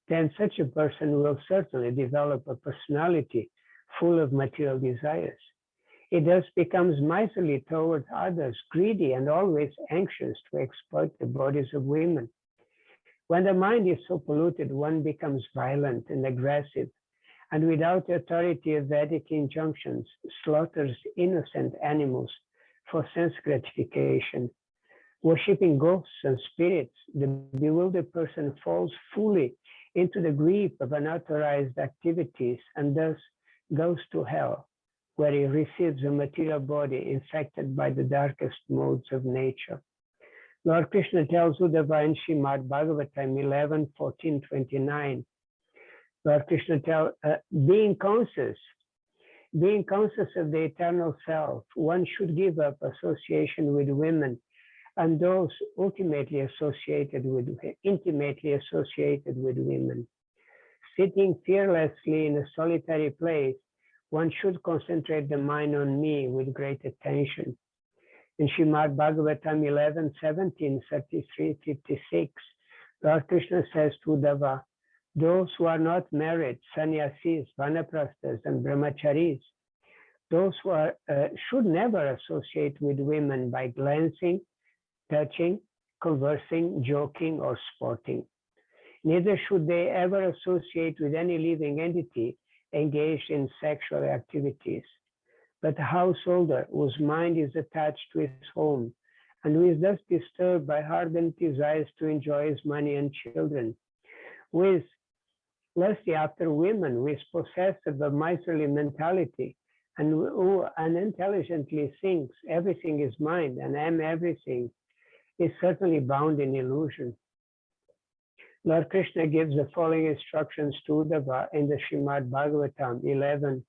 then such a person will certainly develop a personality full of material desires. He thus becomes miserly towards others, greedy, and always anxious to exploit the bodies of women. When the mind is so polluted, one becomes violent and aggressive, and without the authority of Vedic injunctions, slaughters innocent animals for sense gratification. Worshipping ghosts and spirits, the bewildered person falls fully into the grip of unauthorized activities and thus goes to hell, where he receives a material body infected by the darkest modes of nature. Lord Krishna tells Uddhava in Srimad Bhagavatam 11, 14, 29. Lord Krishna tells, being conscious of the eternal self, one should give up association with women and those intimately associated with women. Sitting fearlessly in a solitary place, one should concentrate the mind on me with great attention. In Srimad Bhagavatam 11, 17, 33, 56, Lord Krishna says to Uddhava, those who are not married, sannyasis, vanaprasthas, and brahmacharis, those who are, should never associate with women by glancing, touching, conversing, joking, or sporting. Neither should they ever associate with any living entity engaged in sexual activities. But a householder whose mind is attached to his home and who is thus disturbed by ardent desires to enjoy his money and children, who is lusty after women, who is possessed of a miserly mentality, and who unintelligently thinks everything is mine and I am everything, is certainly bound in illusion. Lord Krishna gives the following instructions to Uddhava in the Srimad Bhagavatam 11,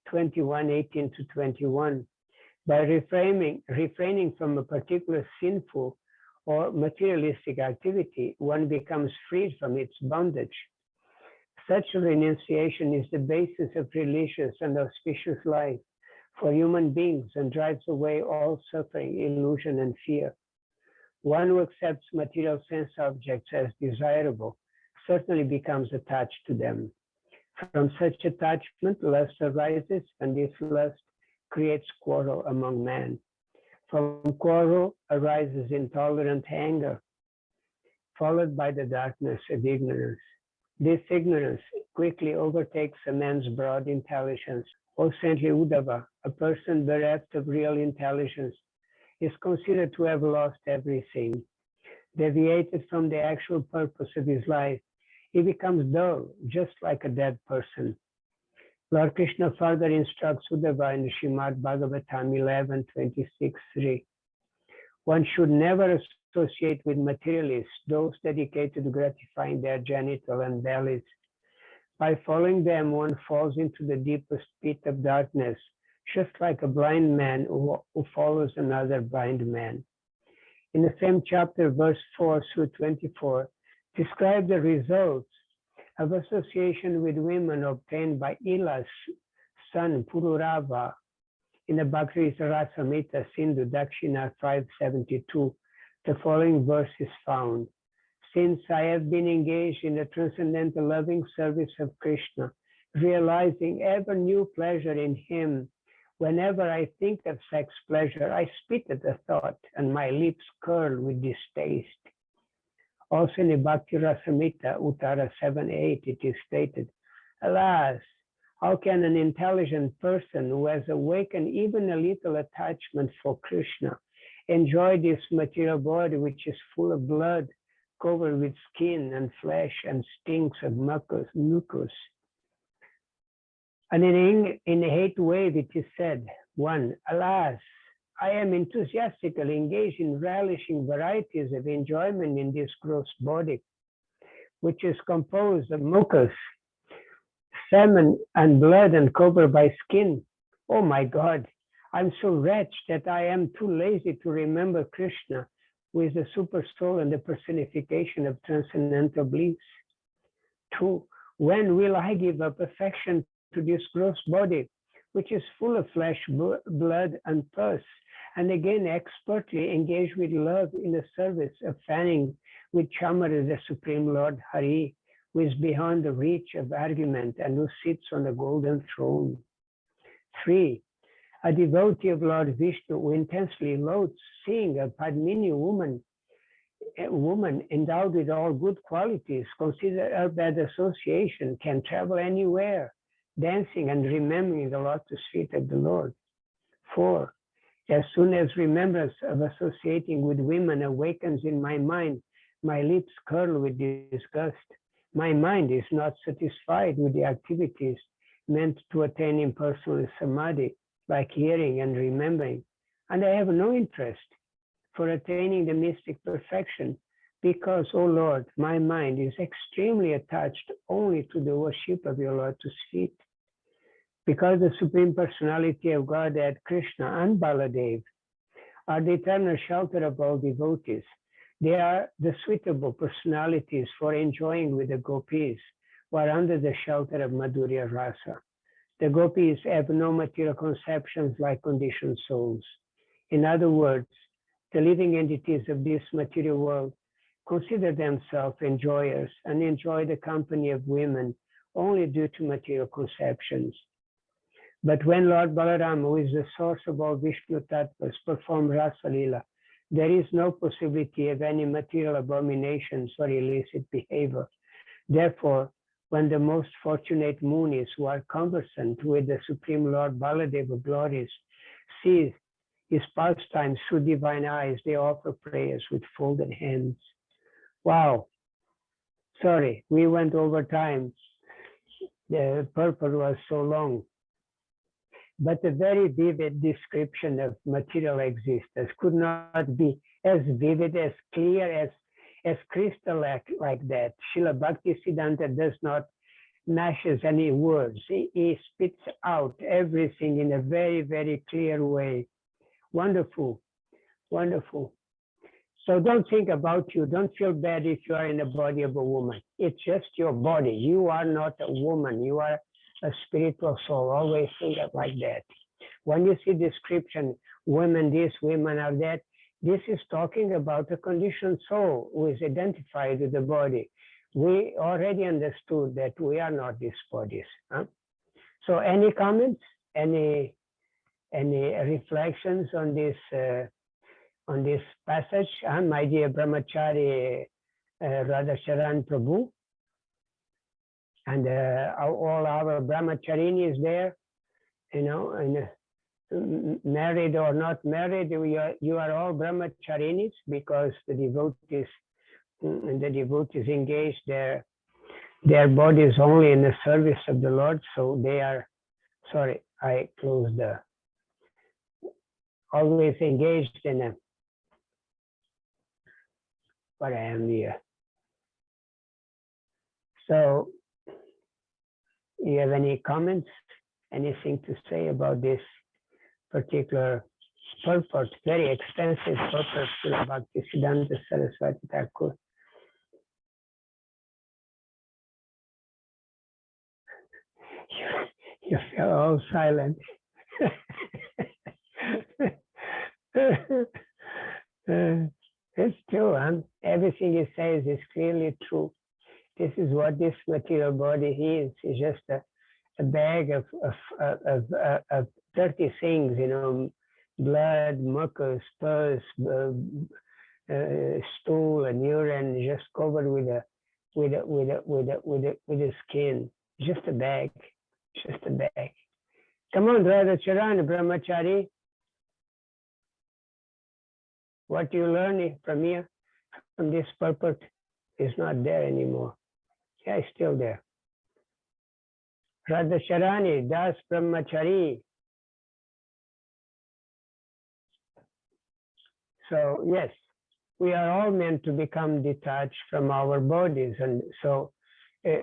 21, 18 to 21. By refraining from a particular sinful or materialistic activity, one becomes freed from its bondage. Such a renunciation is the basis of religious and auspicious life for human beings and drives away all suffering, illusion, and fear. One who accepts material sense objects as desirable certainly becomes attached to them. From such attachment, lust arises, and this lust creates quarrel among men. From quarrel arises intolerant anger, followed by the darkness of ignorance. This ignorance quickly overtakes a man's broad intelligence. O saintly Uddhava, a person bereft of real intelligence is considered to have lost everything. Deviated from the actual purpose of his life, he becomes dull, just like a dead person. Lord Krishna further instructs Uddhava in Srimad Bhagavatam 11, 26, 3. One should never associate with materialists, those dedicated to gratifying their genital and bellies. By following them, one falls into the deepest pit of darkness, just like a blind man who follows another blind man. In the same chapter, verse 4 through 24, describe the results of association with women obtained by Ila's son Pururava in the Bhakti Rasamrita Sindhu Dakshina 572. The following verse is found. Since I have been engaged in the transcendental loving service of Krishna, realizing ever new pleasure in him, whenever I think of sex pleasure, I spit at the thought and my lips curl with distaste. Also in the Bhakti Rasamrita Uttara 7.8, it is stated, alas, how can an intelligent person who has awakened even a little attachment for Krishna enjoy this material body which is full of blood, covered with skin and flesh and stinks of mucus? And in the eighth wave it is said, 1. Alas, I am enthusiastically engaged in relishing varieties of enjoyment in this gross body, which is composed of mucus, semen, and blood and covered by skin. Oh my God, I'm so wretched that I am too lazy to remember Krishna, who is the super soul and the personification of transcendental bliss. 2. When will I give up affection to this gross body, which is full of flesh, blood, and pus, and again expertly engaged with love in the service of fanning with Chamara, the Supreme Lord Hari, who is beyond the reach of argument and who sits on the golden throne. 3. A devotee of Lord Vishnu who intensely loathes seeing a Padmini woman endowed with all good qualities, consider her bad association, can travel anywhere, dancing and remembering the lotus feet of the Lord. 4. As soon as remembrance of associating with women awakens in my mind, my lips curl with disgust. My mind is not satisfied with the activities meant to attain impersonal samadhi, like hearing and remembering, and I have no interest for attaining the mystic perfection, because, O Lord, my mind is extremely attached only to the worship of your lotus feet. Because the Supreme Personality of Godhead, Krishna and Baladev, are the eternal shelter of all devotees. They are the suitable personalities for enjoying with the gopis, who are under the shelter of Madhurya Rasa. The gopis have no material conceptions like conditioned souls. In other words, the living entities of this material world consider themselves enjoyers and enjoy the company of women only due to material conceptions. But when Lord Balaram, who is the source of all Vishnu Tattvas, performs Rasa Lila, there is no possibility of any material abominations or illicit behavior. Therefore, when the most fortunate munis who are conversant with the Supreme Lord Baladeva glories see his pastimes through divine eyes, they offer prayers with folded hands. Wow. Sorry, we went over time. The purport was so long. But a very vivid description of material existence could not be as vivid, as clear, as crystal like that. Srila Bhaktisiddhanta does not mashes any words. He spits out everything in a very, very clear way. Wonderful, wonderful. So don't think about you. Don't feel bad if you are in the body of a woman. It's just your body. You are not a woman. You are a spiritual soul. Always think of like that. When you see description, women this, women are that, this is talking about a conditioned soul who is identified with the body. We already understood that we are not these bodies. Huh? So any comments? Any reflections on this passage? My dear Brahmachari Radhacharan Prabhu, and all our Brahmacharinis there, you know, and married or not married, you are all Brahmacharinis, because the devotees engage their bodies only in the service of the Lord, so they are, sorry, I closed always engaged in what I am here. So, you have any comments, anything to say about this particular purport, very extensive purport to Bhaktisiddhanta Saraswati Thakur? You feel all silent. It's true, huh? Everything he says is clearly true. This is what this material body is. It's just a bag of dirty things, you know, blood, mucus, pus, stool, and urine, just covered with a skin. Just a bag. Just a bag. Come on, Radhacharan, Brahmachari. What you learn from here, from this purport, is not there anymore. Yeah, it's still there. Radhacharani, Das Brahmachari. So yes, we are all meant to become detached from our bodies, and so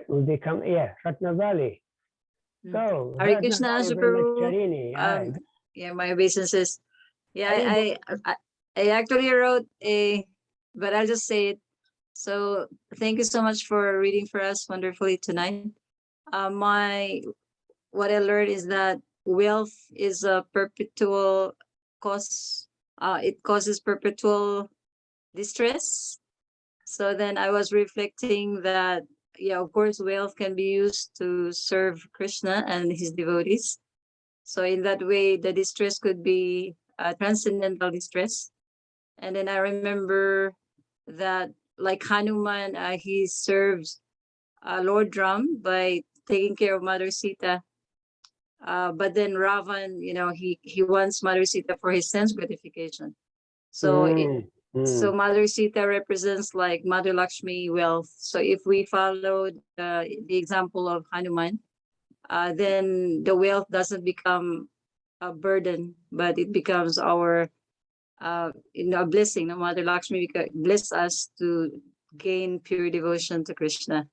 we become, yeah, Ratnavali. So Hare Krishna, Brahmacharini. Yeah, my obeisances. Yeah, I actually wrote but I'll just say it. So thank you so much for reading for us wonderfully tonight. What I learned is that wealth is a perpetual cause. It causes perpetual distress. So then I was reflecting that, yeah, of course, wealth can be used to serve Krishna and his devotees. So in that way, the distress could be transcendental distress. And then I remember that, like Hanuman, he serves Lord Ram by taking care of Mother Sita. But then Ravan, he wants Mother Sita for his sense gratification. So so Mother Sita represents like Mother Lakshmi wealth. So if we follow the example of Hanuman, then the wealth doesn't become a burden, but it becomes our a blessing. No, Mother Lakshmi bless us to gain pure devotion to Krishna.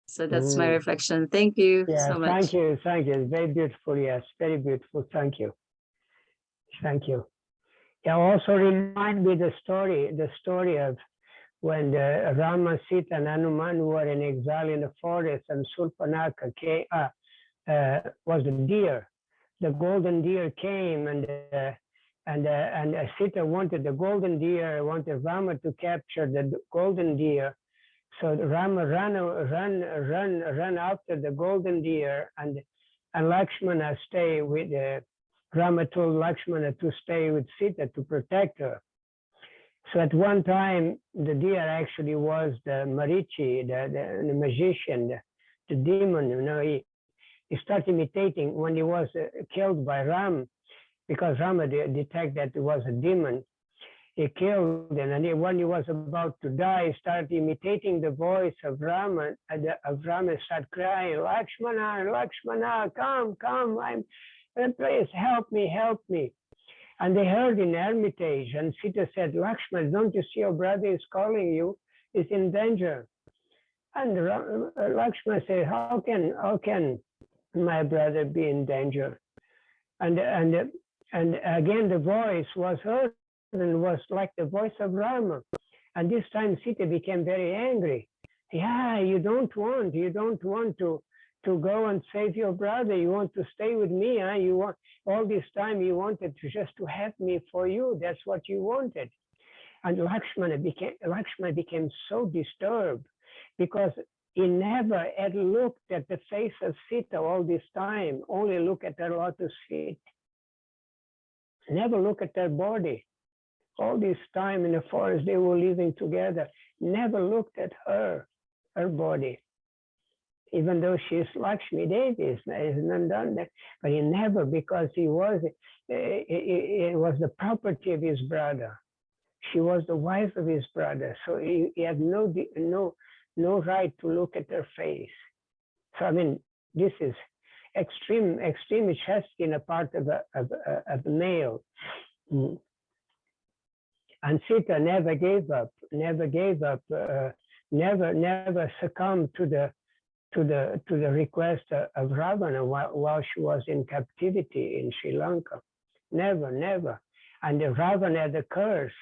So that's my reflection. Thank you so much. Thank you. It's very beautiful. Yes, very beautiful. Thank you. Yeah, also remind me the story of when Rama, Sita, and Hanuman were in exile in the forest, and Surpanaka was the deer. The golden deer came, and Sita wanted the golden deer, wanted Rama to capture the golden deer. So Rama ran after the golden deer, and Lakshmana stay with. Rama told Lakshmana to stay with Sita to protect her. So at one time, the deer actually was the Marichi, the magician, the demon. He started imitating when he was killed by Ram, because Rama detected that it was a demon. He killed him, and when he was about to die, he started imitating the voice of Rama, and started crying, Lakshmana, come, please help me. And they heard in Hermitage, and Sita said, Lakshmana, don't you see your brother is calling you? He's in danger. And Lakshmana said, how can my brother be in danger? And again, the voice was heard, and was like the voice of Rama. And this time Sita became very angry. Yeah, you don't want to go and save your brother. You want to stay with me, huh? You want all this time you wanted to have me for you. That's what you wanted. And Lakshmana became so disturbed, because he never had looked at the face of Sita all this time, only look at her lotus feet. Never look at her body. All this time in the forest they were living together, never looked at her body. Even though she is Lakshmi Devi, is not done that, but he never, because it was the property of his brother. She was the wife of his brother, so he had no right to look at her face. So I mean, this is extreme chastity in a part of a male. And Sita never gave up, never succumbed to the request of Ravana while she was in captivity in Sri Lanka. Never. And Ravana had a curse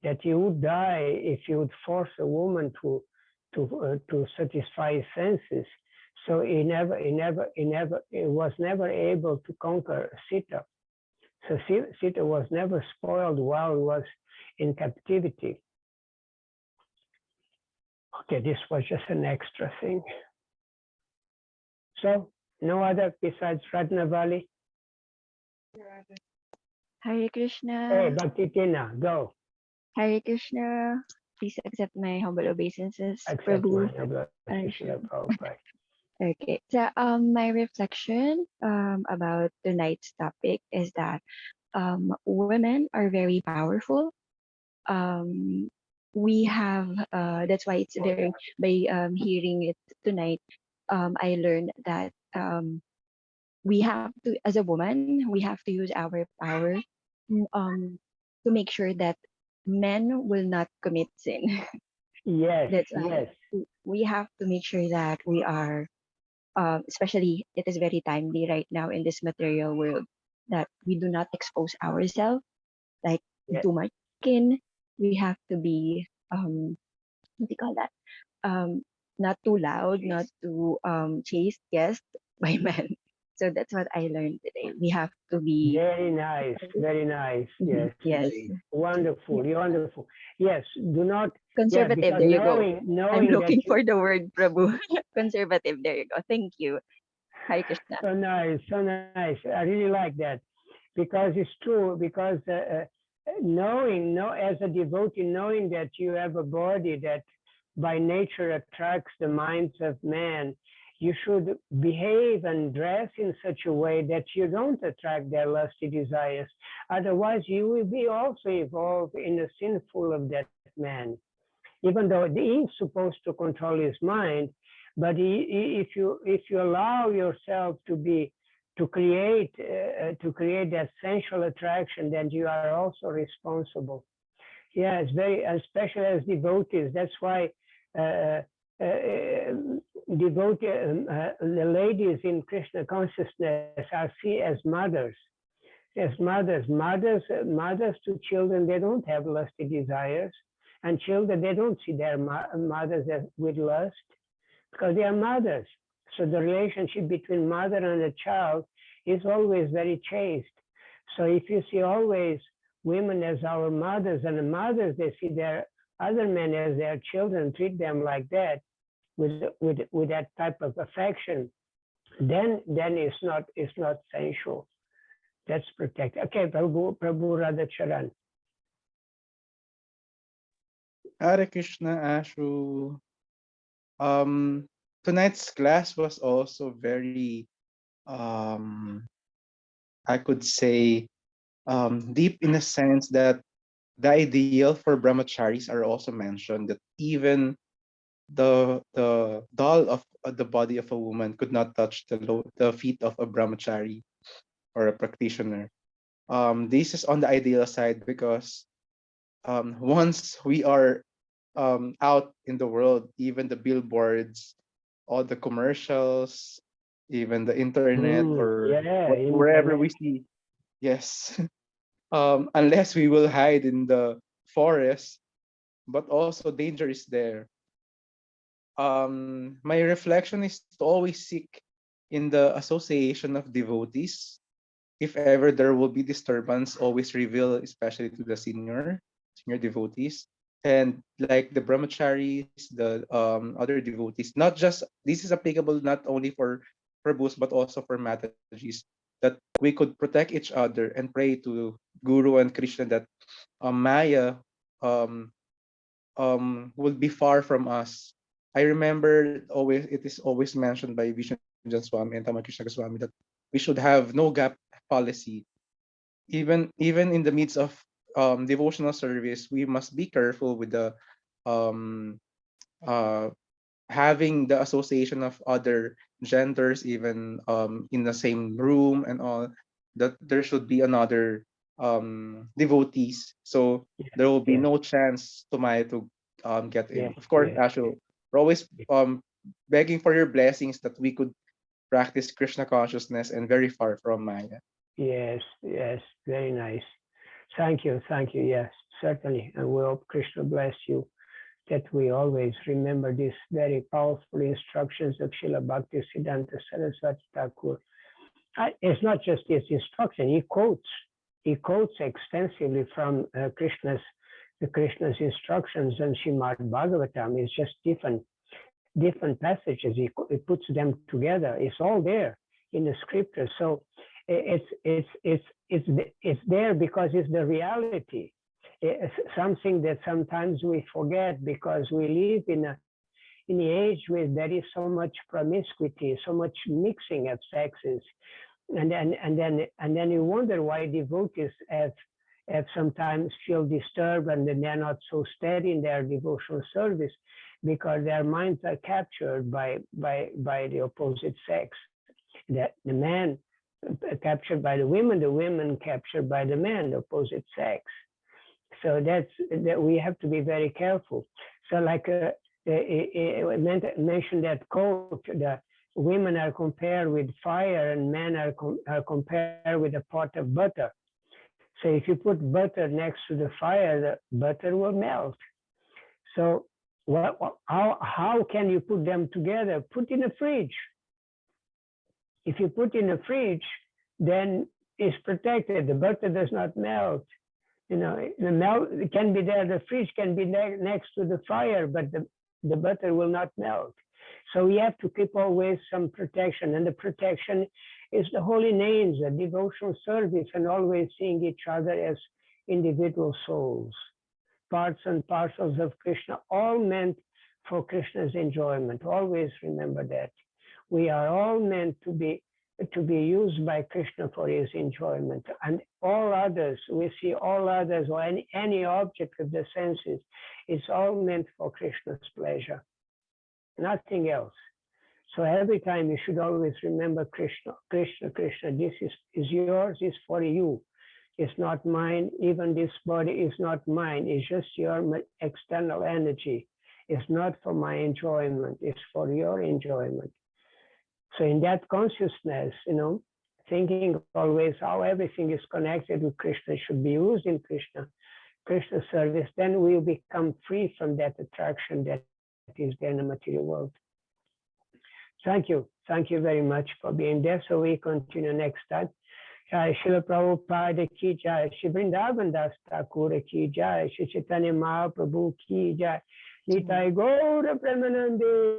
that he would die if he would force a woman to satisfy his senses. So he was never able to conquer Sita. So Sita was never spoiled while he was in captivity. Okay, this was just an extra thing. So, no other besides Ratnavali? Hare Krishna. Hey, Bhakti Tina, go. Hare Krishna. Please accept my humble obeisances, Accept Prabhu. my Prabhupada. Okay, so my reflection about tonight's topic is that women are very powerful. We have that's why it's very, by hearing it tonight, I learned that we have to, as a woman, we have to use our power to make sure that men will not commit sin. Yes, That's why yes. we have to make sure that we are, especially it is very timely right now in this material world, that we do not expose ourselves like too much skin. We have to be what do you call that? Not too loud, not too chased guests by men. So that's what I learned today. We have to be very nice. Yes. Yes. Wonderful. Wonderful. Yes. Do not Conservative. Yeah, there you go. knowing I'm looking that for the word, Prabhu. Conservative. There you go. Thank you. Hare Krishna. So nice. I really like that, because it's true. Because as a devotee, knowing that you have a body that by nature attracts the minds of man, you should behave and dress in such a way that you don't attract their lusty desires. Otherwise, you will be also involved in the sinful of that man. Even though he is supposed to control his mind, but if you allow yourself to create that sensual attraction, then you are also responsible. Yeah, it's very, especially as devotees. That's why the ladies in Krishna consciousness are seen as mothers. As mothers to children, they don't have lusty desires, and children, they don't see their mothers with lust because they are mothers. So the relationship between mother and a child is always very chaste. So if you see always women as our mothers, and the mothers, they see their other men as their children, treat them like that, with that type of affection, then it's not sensual. That's protected. Okay, Prabhu Radhacharan. Hare Krishna, Ashu. Tonight's class was also very, I could say, deep in a sense that the ideal for brahmacharis are also mentioned, that even the doll of the body of a woman could not touch the feet of a brahmachari or a practitioner. This is on the ideal side because once we are out in the world, even the billboards, all the commercials, even the internet or Yeah, wherever we internet. see, yes, unless we will hide in the forest, but also danger is there. My reflection is to always seek in the association of devotees. If ever there will be disturbance, always reveal, especially to the senior devotees, and like the brahmacharis, the other devotees. Not just this is applicable not only for prabhus but also for matajis. That we could protect each other and pray to Guru and Krishna that Maya um, will be far from us. I remember always it is always mentioned by Vishnu Swami and Tamakrishna Goswami that we should have no gap policy. Even in the midst of devotional service, we must be careful with the um, uh, having the association of other genders, even in the same room and all. That there should be another devotees, so Yes, there will be yes, no chance to Maya to get yes, in. Of course, yes, Ashul, we're always begging for your blessings that we could practice Krishna consciousness and very far from Maya. yes, yes. Very nice. Thank you, thank you. Yes, certainly. And we hope Krishna bless you, that we always remember these very powerful instructions of Srila Bhaktisiddhanta Saraswati Thakur. It's not just his instruction, he quotes extensively from Krishna's instructions and Srimad Bhagavatam. It's just different passages. He puts them together. It's all there in the scripture. So it's there because it's the reality. It's something that sometimes we forget because we live in the age where there is so much promiscuity, so much mixing of sexes, and then you wonder why devotees have sometimes feel disturbed and then they're not so steady in their devotional service because their minds are captured by the opposite sex. The man captured by the women captured by the man, the opposite sex. So that we have to be very careful. So like mentioned that quote, the women are compared with fire and men are compared with a pot of butter. So if you put butter next to the fire, the butter will melt. So how can you put them together? Put in a fridge. If you put in a fridge, then it's protected. The butter does not melt. You know, the melt can be there. The fridge can be next to the fire, but the butter will not melt. So we have to keep always some protection, and the protection is the holy names, the devotional service, and always seeing each other as individual souls, parts and parcels of Krishna, all meant for Krishna's enjoyment. Always remember that. We are all meant to be used by Krishna for his enjoyment. And all others, we see all others or any object of the senses, it's all meant for Krishna's pleasure, nothing else. So every time you should always remember Krishna, Krishna, Krishna, this is yours, is for you. It's not mine, even this body is not mine, it's just your external energy. It's not for my enjoyment, it's for your enjoyment. So in that consciousness, thinking always how everything is connected with Krishna, should be used in Krishna service, then we'll become free from that attraction that is there in the material world. Thank you very much for being there. So we continue next time. Jai Srila Prabhupada ki jai, Shri Vrindavan Das Thakur ki jai, Sri Chaitanya Mahaprabhu ki jai, Nitai Gaura Premanande.